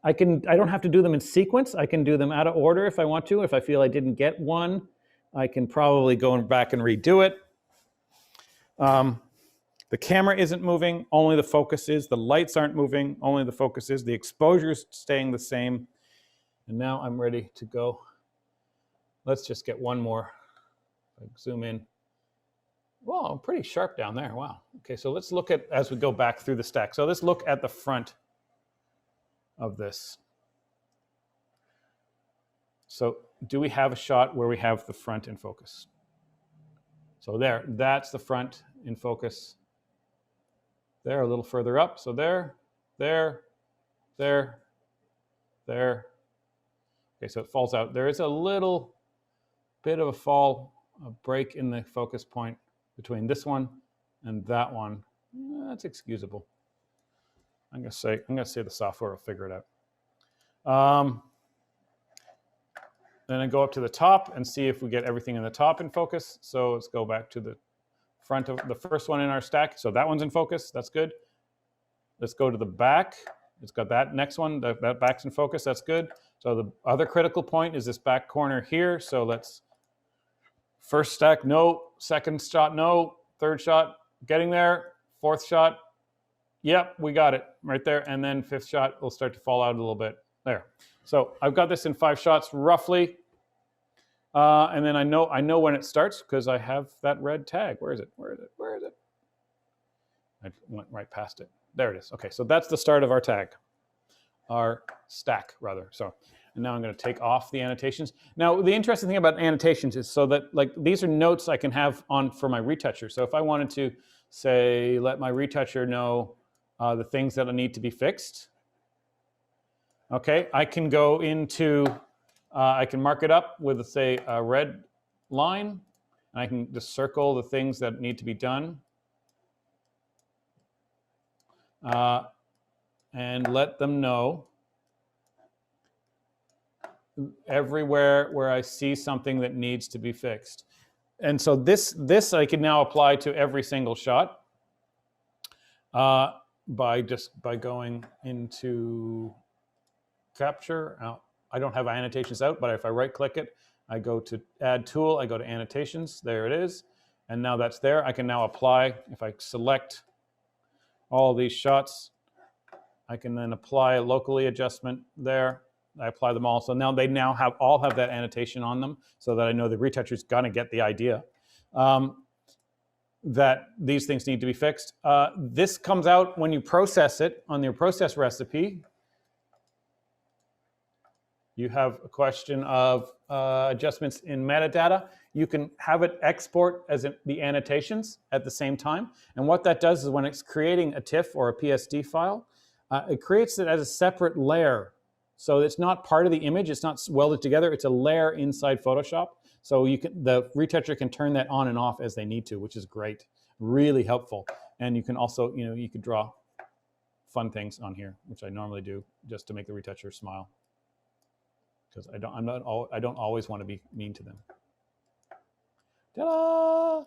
I don't have to do them in sequence. I can do them out of order if I want to. If I feel I didn't get one, I can probably go back and redo it. The camera isn't moving, only the focus is. The lights aren't moving, only the focus is. The exposure is staying the same. And now I'm ready to go. Let's just get one more. Zoom in. Whoa, I'm pretty sharp down there. Wow. Okay, so let's look at, as we go back through the stack. So let's look at the front of this. So do we have a shot where we have the front in focus? So there, that's the front in focus. There, a little further up. So there, there, there, there. Okay, so it falls out. There is a little bit of a break in the focus point between this one and that one. That's excusable. I'm gonna say the software will figure it out. Then I go up to the top and see if we get everything in the top in focus. So let's go back to the front of the first one in our stack. So that one's in focus. That's good. Let's go to the back. It's got that next one. That back's in focus. That's good. So the other critical point is this back corner here. So let's first stack, no. Second shot, no. Third shot, getting there. Fourth shot, yep, we got it right there. And then fifth shot will start to fall out a little bit there. So I've got this in 5 shots roughly. And then I know when it starts because I have that red tag. Where is it? Where is it? Where is it? I went right past it. There it is. Okay, so that's the start of our tag, our stack rather. So, and now I'm going to take off the annotations. Now, the interesting thing about annotations is so that like these are notes I can have on for my retoucher. So if I wanted to say, let my retoucher know the things that need to be fixed. Okay, I can go into, I can mark it up with, say, a red line, and I can just circle the things that need to be done. And let them know everywhere where I see something that needs to be fixed. And so this I can now apply to every single shot by going into capture. I don't have annotations out, but if I right click it, I go to add tool, I go to annotations, there it is. And now that's there. I can now apply, if I select all these shots, I can then apply a locally adjustment there. I apply them all. So now they all have that annotation on them so that I know the retoucher's gonna get the idea that these things need to be fixed. This comes out when you process it on your process recipe. You have a question of adjustments in metadata. You can have it export as the annotations at the same time. And what that does is when it's creating a TIFF or a PSD file, it creates it as a separate layer. So it's not part of the image, it's not welded together, it's a layer inside Photoshop. So the retoucher can turn that on and off as they need to, which is great, really helpful. And you can also, you could draw fun things on here, which I normally do just to make the retoucher smile. Because I don't always want to be mean to them. Ta-da!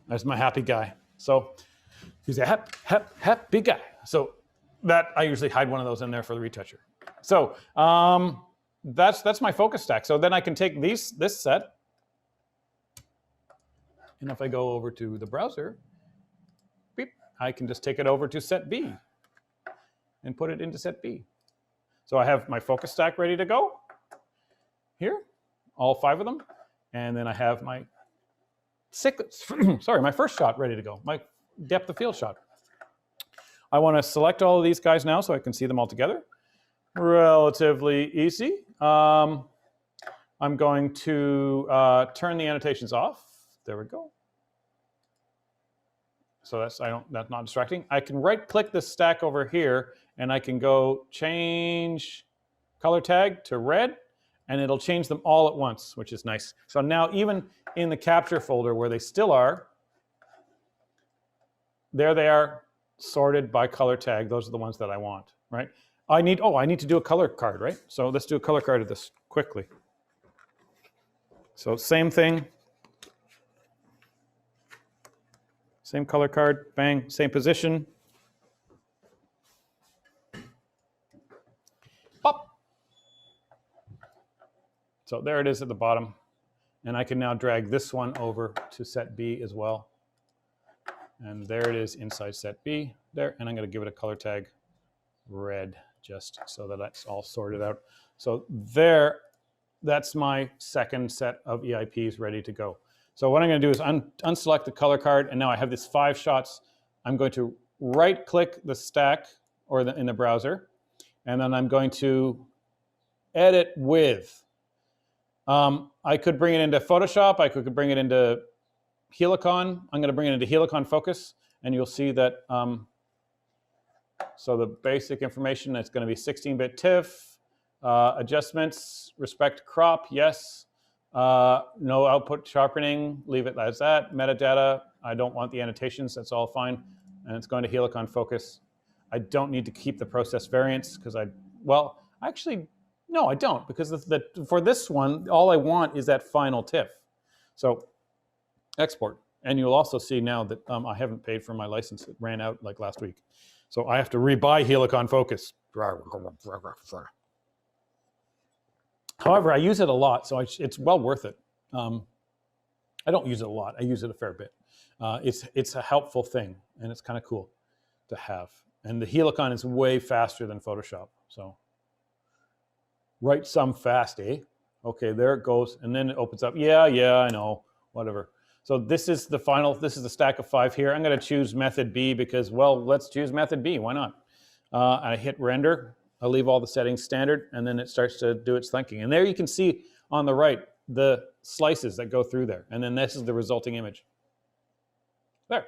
That's my happy guy. So he's a happy guy. So that I usually hide one of those in there for the retoucher. So that's my focus stack. So then I can take this set, and if I go over to the browser, beep, I can just take it over to set B and put it into set B. So I have my focus stack ready to go here, all 5 of them, and then I have my my first shot ready to go, my depth of field shot. I want to select all of these guys now so I can see them all together. Relatively easy. I'm going to turn the annotations off. There we go. So that's not distracting. I can right-click this stack over here, and I can go change color tag to red, and it'll change them all at once, which is nice. So now even in the capture folder where they still are, there they are, sorted by color tag. Those are the ones that I want, right? I need to do a color card, right? So let's do a color card of this quickly. So same thing. Same color card, bang, same position. Pop. So there it is at the bottom. And I can now drag this one over to set B as well. And there it is inside set B there. And I'm going to give it a color tag red, just so that that's all sorted out. So there, that's my second set of EIPs ready to go. So what I'm going to do is unselect the color card, and now I have these 5 shots. I'm going to right-click the stack or in the browser, and then I'm going to edit with. I could bring it into Photoshop. I could bring it into Helicon. I'm going to bring it into Helicon Focus, and you'll see that. So the basic information, it's going to be 16-bit TIFF, adjustments, respect crop, yes. No output sharpening, leave it as that. Metadata, I don't want the annotations, that's all fine. And it's going to Helicon focus. I don't need to keep the process variants because well, actually, no, I don't, because for this one, all I want is that final TIFF. So export. And you'll also see now that I haven't paid for my license. It ran out like last week. So I have to rebuy Helicon focus. However, I use it a lot, so it's well worth it. I don't use it a lot. I use it a fair bit. It's a helpful thing, and it's kind of cool to have. And the Helicon is way faster than Photoshop. So write some fast, eh? Okay, there it goes. And then it opens up. Yeah, I know, whatever. So this is the final, this is the stack of 5 here. I'm going to choose method B because, well, let's choose method B. Why not? I hit render. I'll leave all the settings standard, and then it starts to do its thinking. And there you can see on the right the slices that go through there. And then this is the resulting image. There.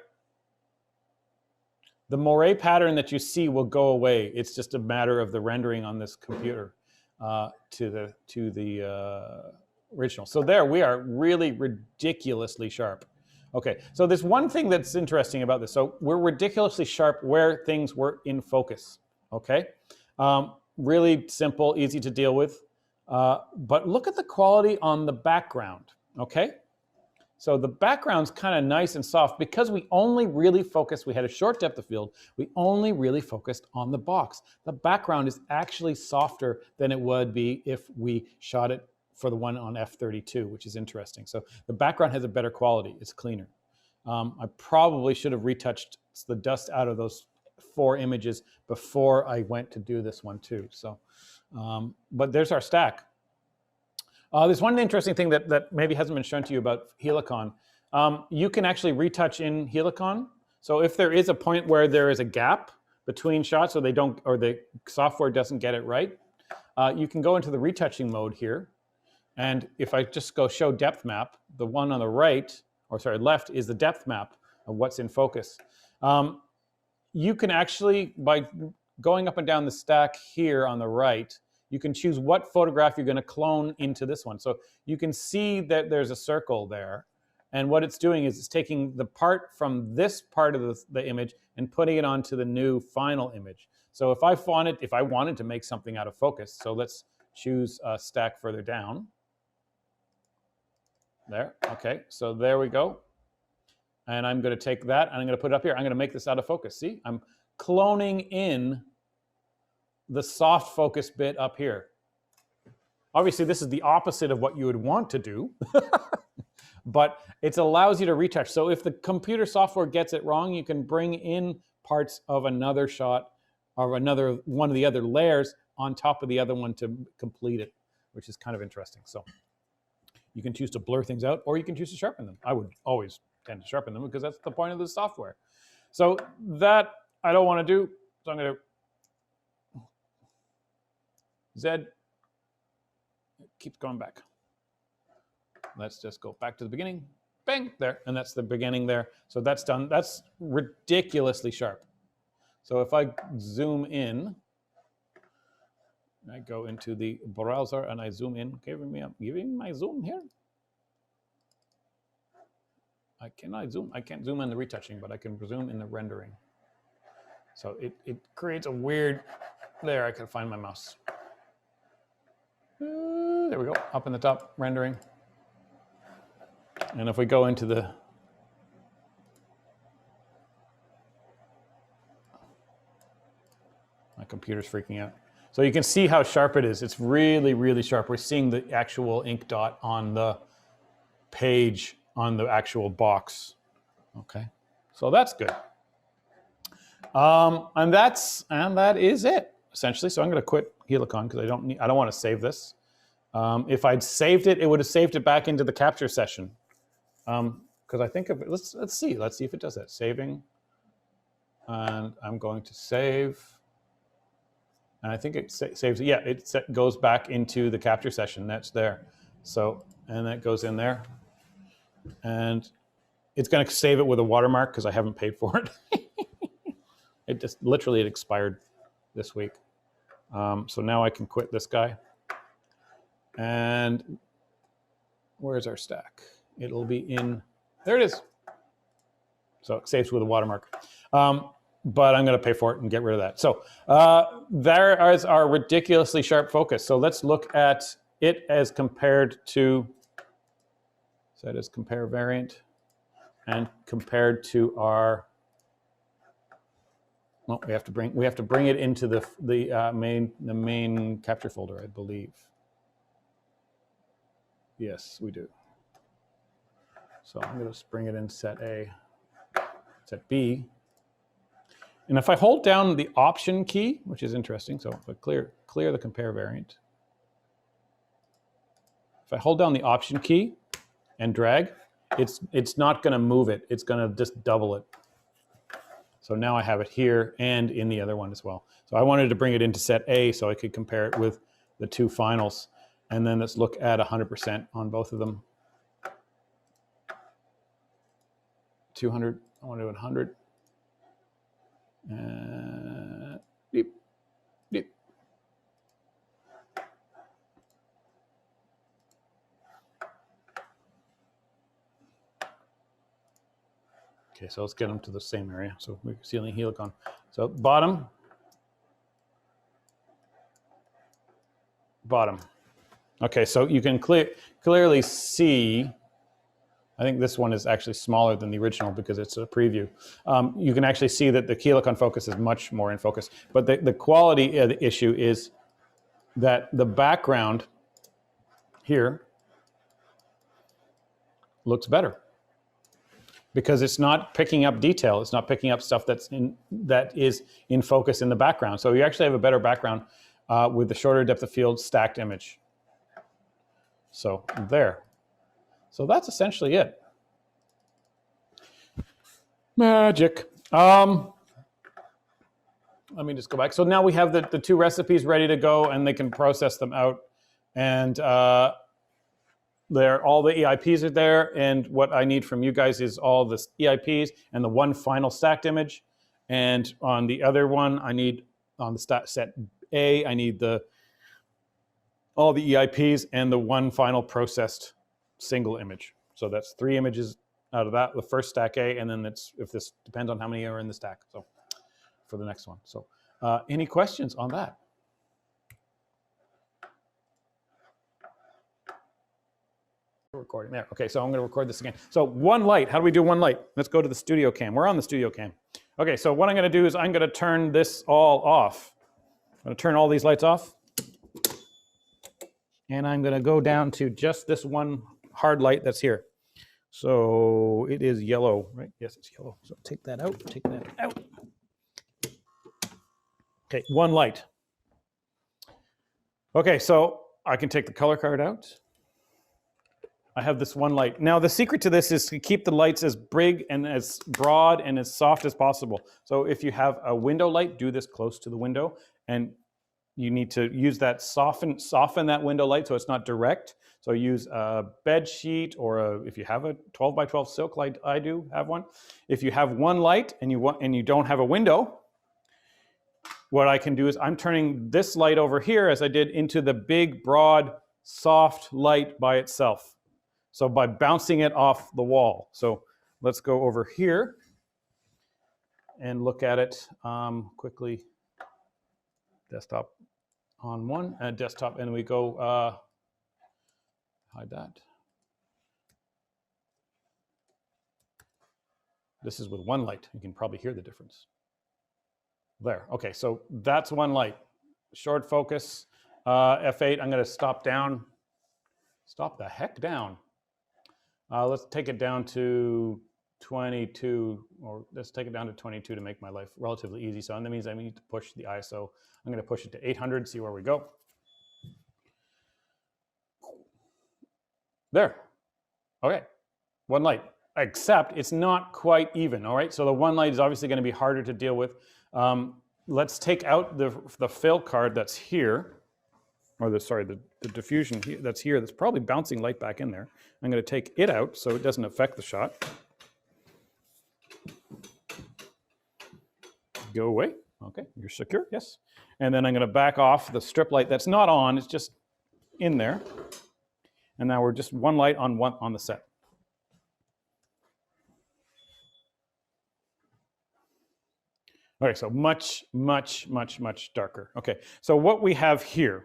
The moire pattern that you see will go away. It's just a matter of the rendering on this computer to the original. So there, we are really ridiculously sharp. Okay, so there's one thing that's interesting about this. So we're ridiculously sharp where things were in focus, okay? Really simple, easy to deal with. But look at the quality on the background, okay? So the background's kind of nice and soft because we only really focused, we had a short depth of field, we only really focused on the box. The background is actually softer than it would be if we shot it for the one on f32, which is interesting. So the background has a better quality, it's cleaner. I probably should have retouched the dust out of those 4 images before I went to do this one too. So, but there's our stack. There's one interesting thing that maybe hasn't been shown to you about Helicon. You can actually retouch in Helicon. So if there is a point where there is a gap between shots or the software doesn't get it right, you can go into the retouching mode here. And if I just go show depth map, the one on the right, or sorry, left is the depth map of what's in focus. You can actually, by going up and down the stack here on the right, you can choose what photograph you're going to clone into this one. So you can see that there's a circle there. And what it's doing is it's taking the part from this part of the image and putting it onto the new final image. So if I wanted to make something out of focus, so let's choose a stack further down. There, okay, so there we go. And I'm going to take that and I'm going to put it up here. I'm going to make this out of focus. See, I'm cloning in the soft focus bit up here. Obviously, this is the opposite of what you would want to do, but it allows you to retouch. So if the computer software gets it wrong, you can bring in parts of another shot or another one of the other layers on top of the other one to complete it, which is kind of interesting. So you can choose to blur things out or you can choose to sharpen them. I would always tend to sharpen them because that's the point of the software. So that I don't want to do, so I'm going to Z, it keeps going back. Let's just go back to the beginning. Bang, there, and that's the beginning there. So that's done. That's ridiculously sharp. So if I zoom in, I go into the browser and I zoom in. Giving my zoom here. I can't zoom in the retouching, but I can zoom in the rendering. So it creates a weird, there, I can find my mouse. There we go, up in the top, rendering. And if we go into the, my computer's freaking out. So you can see how sharp it is. It's really, really sharp. We're seeing the actual ink dot on the page, on the actual box. Okay, so that's good. And that is it, essentially. So I'm going to quit Helicon because I don't want to save this. If I'd saved it, it would have saved it back into the capture session. Because I think of it, let's see if it does that. Saving, and I'm going to save, and I think it saves it. Yeah, it goes back into the capture session. That's there. So, and that goes in there, and it's going to save it with a watermark because I haven't paid for it. It just literally it expired this week. So now I can quit this guy. And where's our stack? It'll be in, there it is. So it saves with a watermark. But I'm going to pay for it and get rid of that. So there is our ridiculously sharp focus. So let's look at it as compared to, set as compare variant, and compared to our, well, we have to bring it into the main capture folder, I believe. Yes, we do. So I'm going to just bring it in set A, set B. And if I hold down the Option key, which is interesting, so if I clear the compare variant, if I hold down the Option key and drag, it's not going to move it. It's going to just double it. So now I have it here and in the other one as well. So I wanted to bring it into set A so I could compare it with the two finals. And then let's look at 100% on both of them. 200, I want to do 100. Deep, deep. Okay, so let's get them to the same area. So we're sealing helicon. So bottom. Okay, so you can clearly see, I think this one is actually smaller than the original because it's a preview. You can actually see that the helicon focus is much more in focus. But the quality of the issue is that the background here looks better because it's not picking up detail. It's not picking up stuff that is in focus in the background. So you actually have a better background with the shorter depth of field stacked image. So there. So that's essentially it. Magic. Let me just go back. So now we have the two recipes ready to go, and they can process them out. And all the EIPs are there. And what I need from you guys is all the EIPs and the one final stacked image. And on the other one, I need on the set A, I need all the EIPs and the one final processed single image. So that's 3 images out of that, the first stack A, and then if this depends on how many are in the stack. So for the next one. So any questions on that? Recording there. Okay, so I'm going to record this again. So one light. How do we do one light? Let's go to the studio cam. We're on the studio cam. Okay, so what I'm going to do is I'm going to turn this all off. I'm going to turn all these lights off. And I'm going to go down to just this one hard light that's here. So it is yellow, right? Yes, it's yellow. So take that out, take that out. Okay, one light. Okay, so I can take the color card out. I have this one light. Now the secret to this is to keep the lights as big and as broad and as soft as possible. So if you have a window light, do this close to the window, and you need to use that soften that window light so it's not direct. So use a bed sheet or if you have a 12 by 12 silk light, I do have one. If you have one light and you don't have a window, what I can do is I'm turning this light over here as I did into the big, broad, soft light by itself. So by bouncing it off the wall. So let's go over here and look at it quickly. Desktop on one, desktop, and we go, hide that. This is with one light. You can probably hear the difference. There, okay, so that's one light. Short focus, F8, I'm gonna stop down. Stop the heck down. Let's take it down to 22, or let's take it down to 22 to make my life relatively easy. So that means I need to push the ISO. I'm going to push it to 800, see where we go. There. Okay, one light, except it's not quite even, all right? So the one light is obviously going to be harder to deal with. Let's take out the fill card that's here, or the diffusion here, that's here, that's probably bouncing light back in there. I'm going to take it out so it doesn't affect the shot. Go away. Okay, you're secure, yes. And then I'm going to back off the strip light that's not on, it's just in there. And now we're just one light on the set. Okay, so much, much, much, much darker. Okay, so what we have here,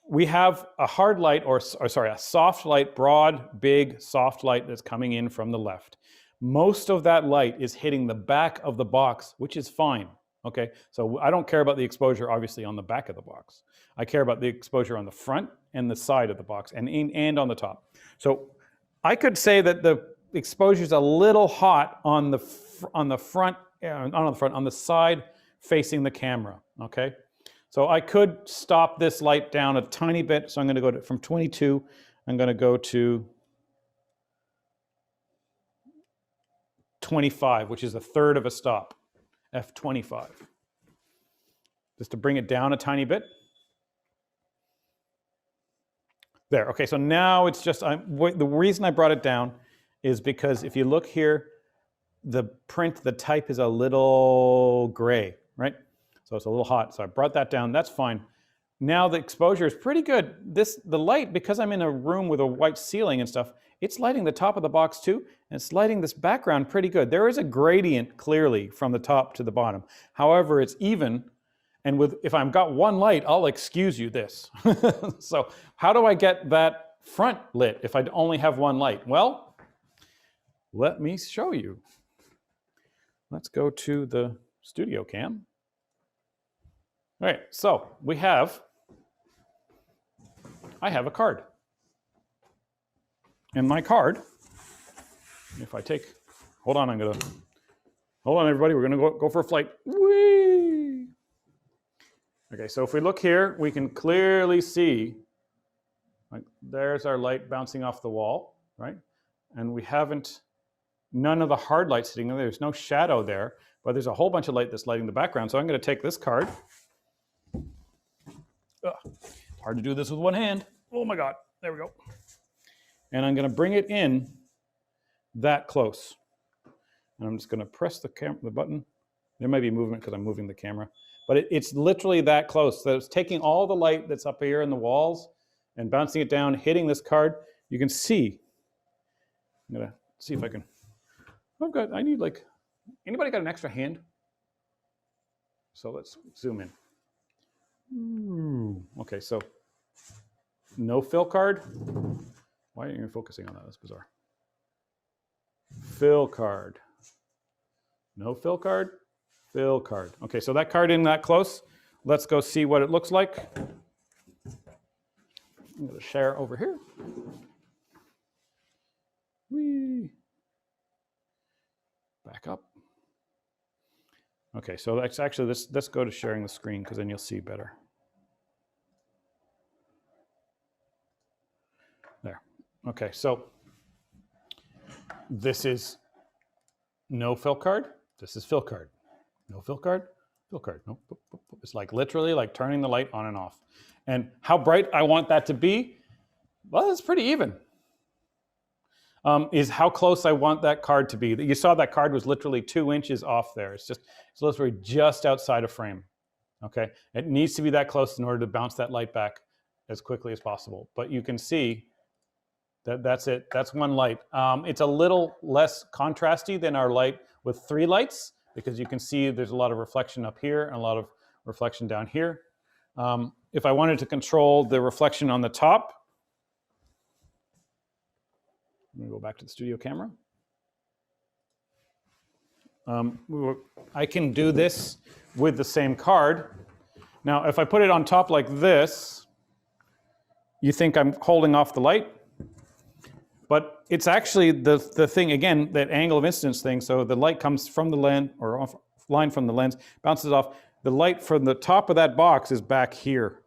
we have a hard light, or sorry, a soft light, broad, big, soft light that's coming in from the left. Most of that light is hitting the back of the box, which is fine. Okay, so I don't care about the exposure, obviously, on the back of the box. I care about the exposure on the front and the side of the box, and on the top. So I could say that the exposure is a little hot on the front, on the side facing the camera. Okay, so I could stop this light down a tiny bit. So I'm going to go from 22. I'm going to go to 25, which is a third of a stop. F25. Just to bring it down a tiny bit. There. Okay, so now it's just, the reason I brought it down is because if you look here, the print, the type is a little gray, right? So it's a little hot. So I brought that down. That's fine. Now the exposure is pretty good. The light, because I'm in a room with a white ceiling and stuff, it's lighting the top of the box too, and it's lighting this background pretty good. There is a gradient clearly from the top to the bottom. However, it's even, and if I've got one light, I'll excuse you this. So how do I get that front lit if I only have one light? Well, let me show you. Let's go to the studio cam. All right, so I have a card. And my card, if I take, hold on everybody, we're gonna go for a flight. Whee! Okay, so if we look here, we can clearly see, like, there's our light bouncing off the wall, right? And we haven't, none of the hard light sitting there, there's no shadow there, but there's a whole bunch of light that's lighting the background. So I'm gonna take this card. It's hard to do this with one hand. Oh my God, there we go. And I'm going to bring it in that close. And I'm just going to press the button. There might be movement because I'm moving the camera. But it's literally that close. So it's taking all the light that's up here in the walls and bouncing it down, hitting this card. You can see. I'm going to see if I can. I need like, anybody got an extra hand? So let's zoom in. Ooh. Okay, so no fill card. Why aren't you focusing on that? That's bizarre. Fill card. No fill card. Fill card. Okay, so that card in that close. Let's go see what it looks like. I'm going to share over here. Whee. Back up. Okay, so that's actually, let's go to sharing the screen because then you'll see better. There. Okay, so this is no fill card. This is fill card. No fill card. Fill card. Nope. It's like literally like turning the light on and off. And how bright I want that to be, well, it's pretty even. Is how close I want that card to be. You saw that card was literally 2 inches off there. It's literally just outside of frame. Okay, it needs to be that close in order to bounce that light back as quickly as possible. But you can see that that's it. That's one light. It's a little less contrasty than our light with 3 lights because you can see there's a lot of reflection up here and a lot of reflection down here. If I wanted to control the reflection on the top, I'm going to go back to the studio camera. I can do this with the same card. Now, if I put it on top like this, you think I'm holding off the light, but it's actually the thing, again, that angle of incidence thing. So the light comes from the lens, or off line from the lens, bounces off. The light from the top of that box is back here.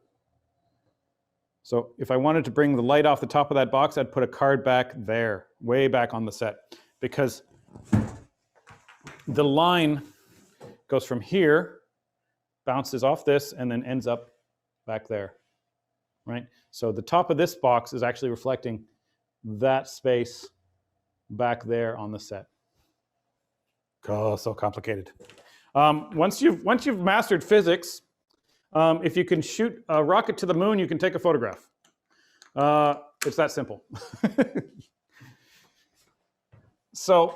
So if I wanted to bring the light off the top of that box, I'd put a card back there, way back on the set, because the line goes from here, bounces off this, and then ends up back there, right? So the top of this box is actually reflecting that space back there on the set. Oh, so complicated. Once you've mastered physics, if you can shoot a rocket to the moon, you can take a photograph. It's that simple. So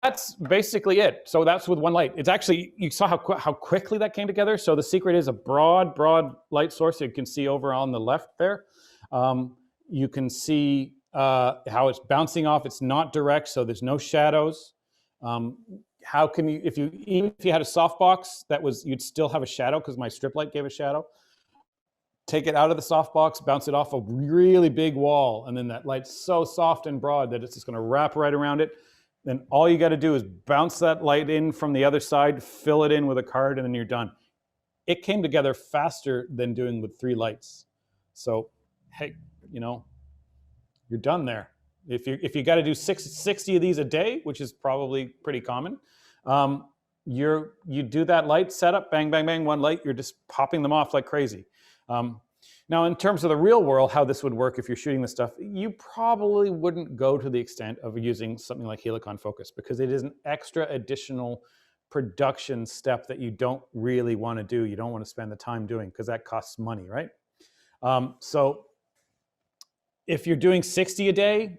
that's basically it. So that's with one light. It's actually, you saw how quickly that came together. So the secret is a broad light source. You can see over on the left there. You can see how it's bouncing off. It's not direct, so there's no shadows. How can you, even if you had a softbox, you'd still have a shadow because my strip light gave a shadow. Take it out of the softbox, bounce it off a really big wall, and then that light's so soft and broad that it's just going to wrap right around it. Then all you got to do is bounce that light in from the other side, fill it in with a card, and then you're done. It came together faster than doing with 3 lights. So, hey, you're done there. If you got to do 60 of these a day, which is probably pretty common, you do that light setup, bang, bang, bang, one light, you're just popping them off like crazy. Now, in terms of the real world, how this would work if you're shooting this stuff, you probably wouldn't go to the extent of using something like Helicon Focus because it is an extra additional production step that you don't really want to do. You don't want to spend the time doing because that costs money, right? So if you're doing 60 a day,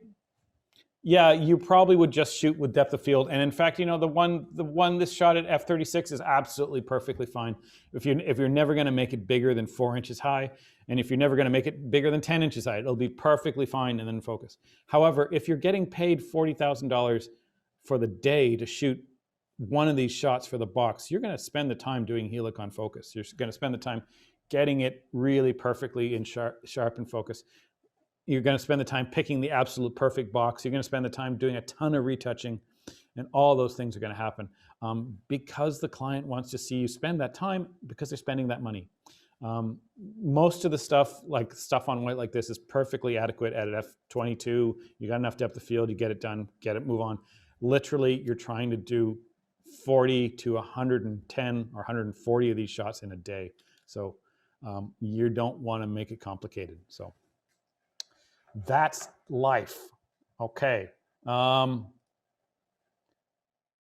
yeah, you probably would just shoot with depth of field. And in fact, the one this shot at f/36 is absolutely perfectly fine. If you're never going to make it bigger than 4 inches high, and if you're never going to make it bigger than 10 inches high, it'll be perfectly fine and then focus. However, if you're getting paid $40,000 for the day to shoot one of these shots for the box, you're going to spend the time doing Helicon Focus. You're going to spend the time getting it really perfectly in sharp and focus. You're going to spend the time picking the absolute perfect box. You're going to spend the time doing a ton of retouching, and all those things are going to happen because the client wants to see you spend that time because they're spending that money. Most of the stuff, like stuff on white like this, is perfectly adequate at an f/22. You got enough depth of field, you get it done, move on. Literally, you're trying to do 40 to 110 or 140 of these shots in a day. So you don't want to make it complicated. So that's life. Okay.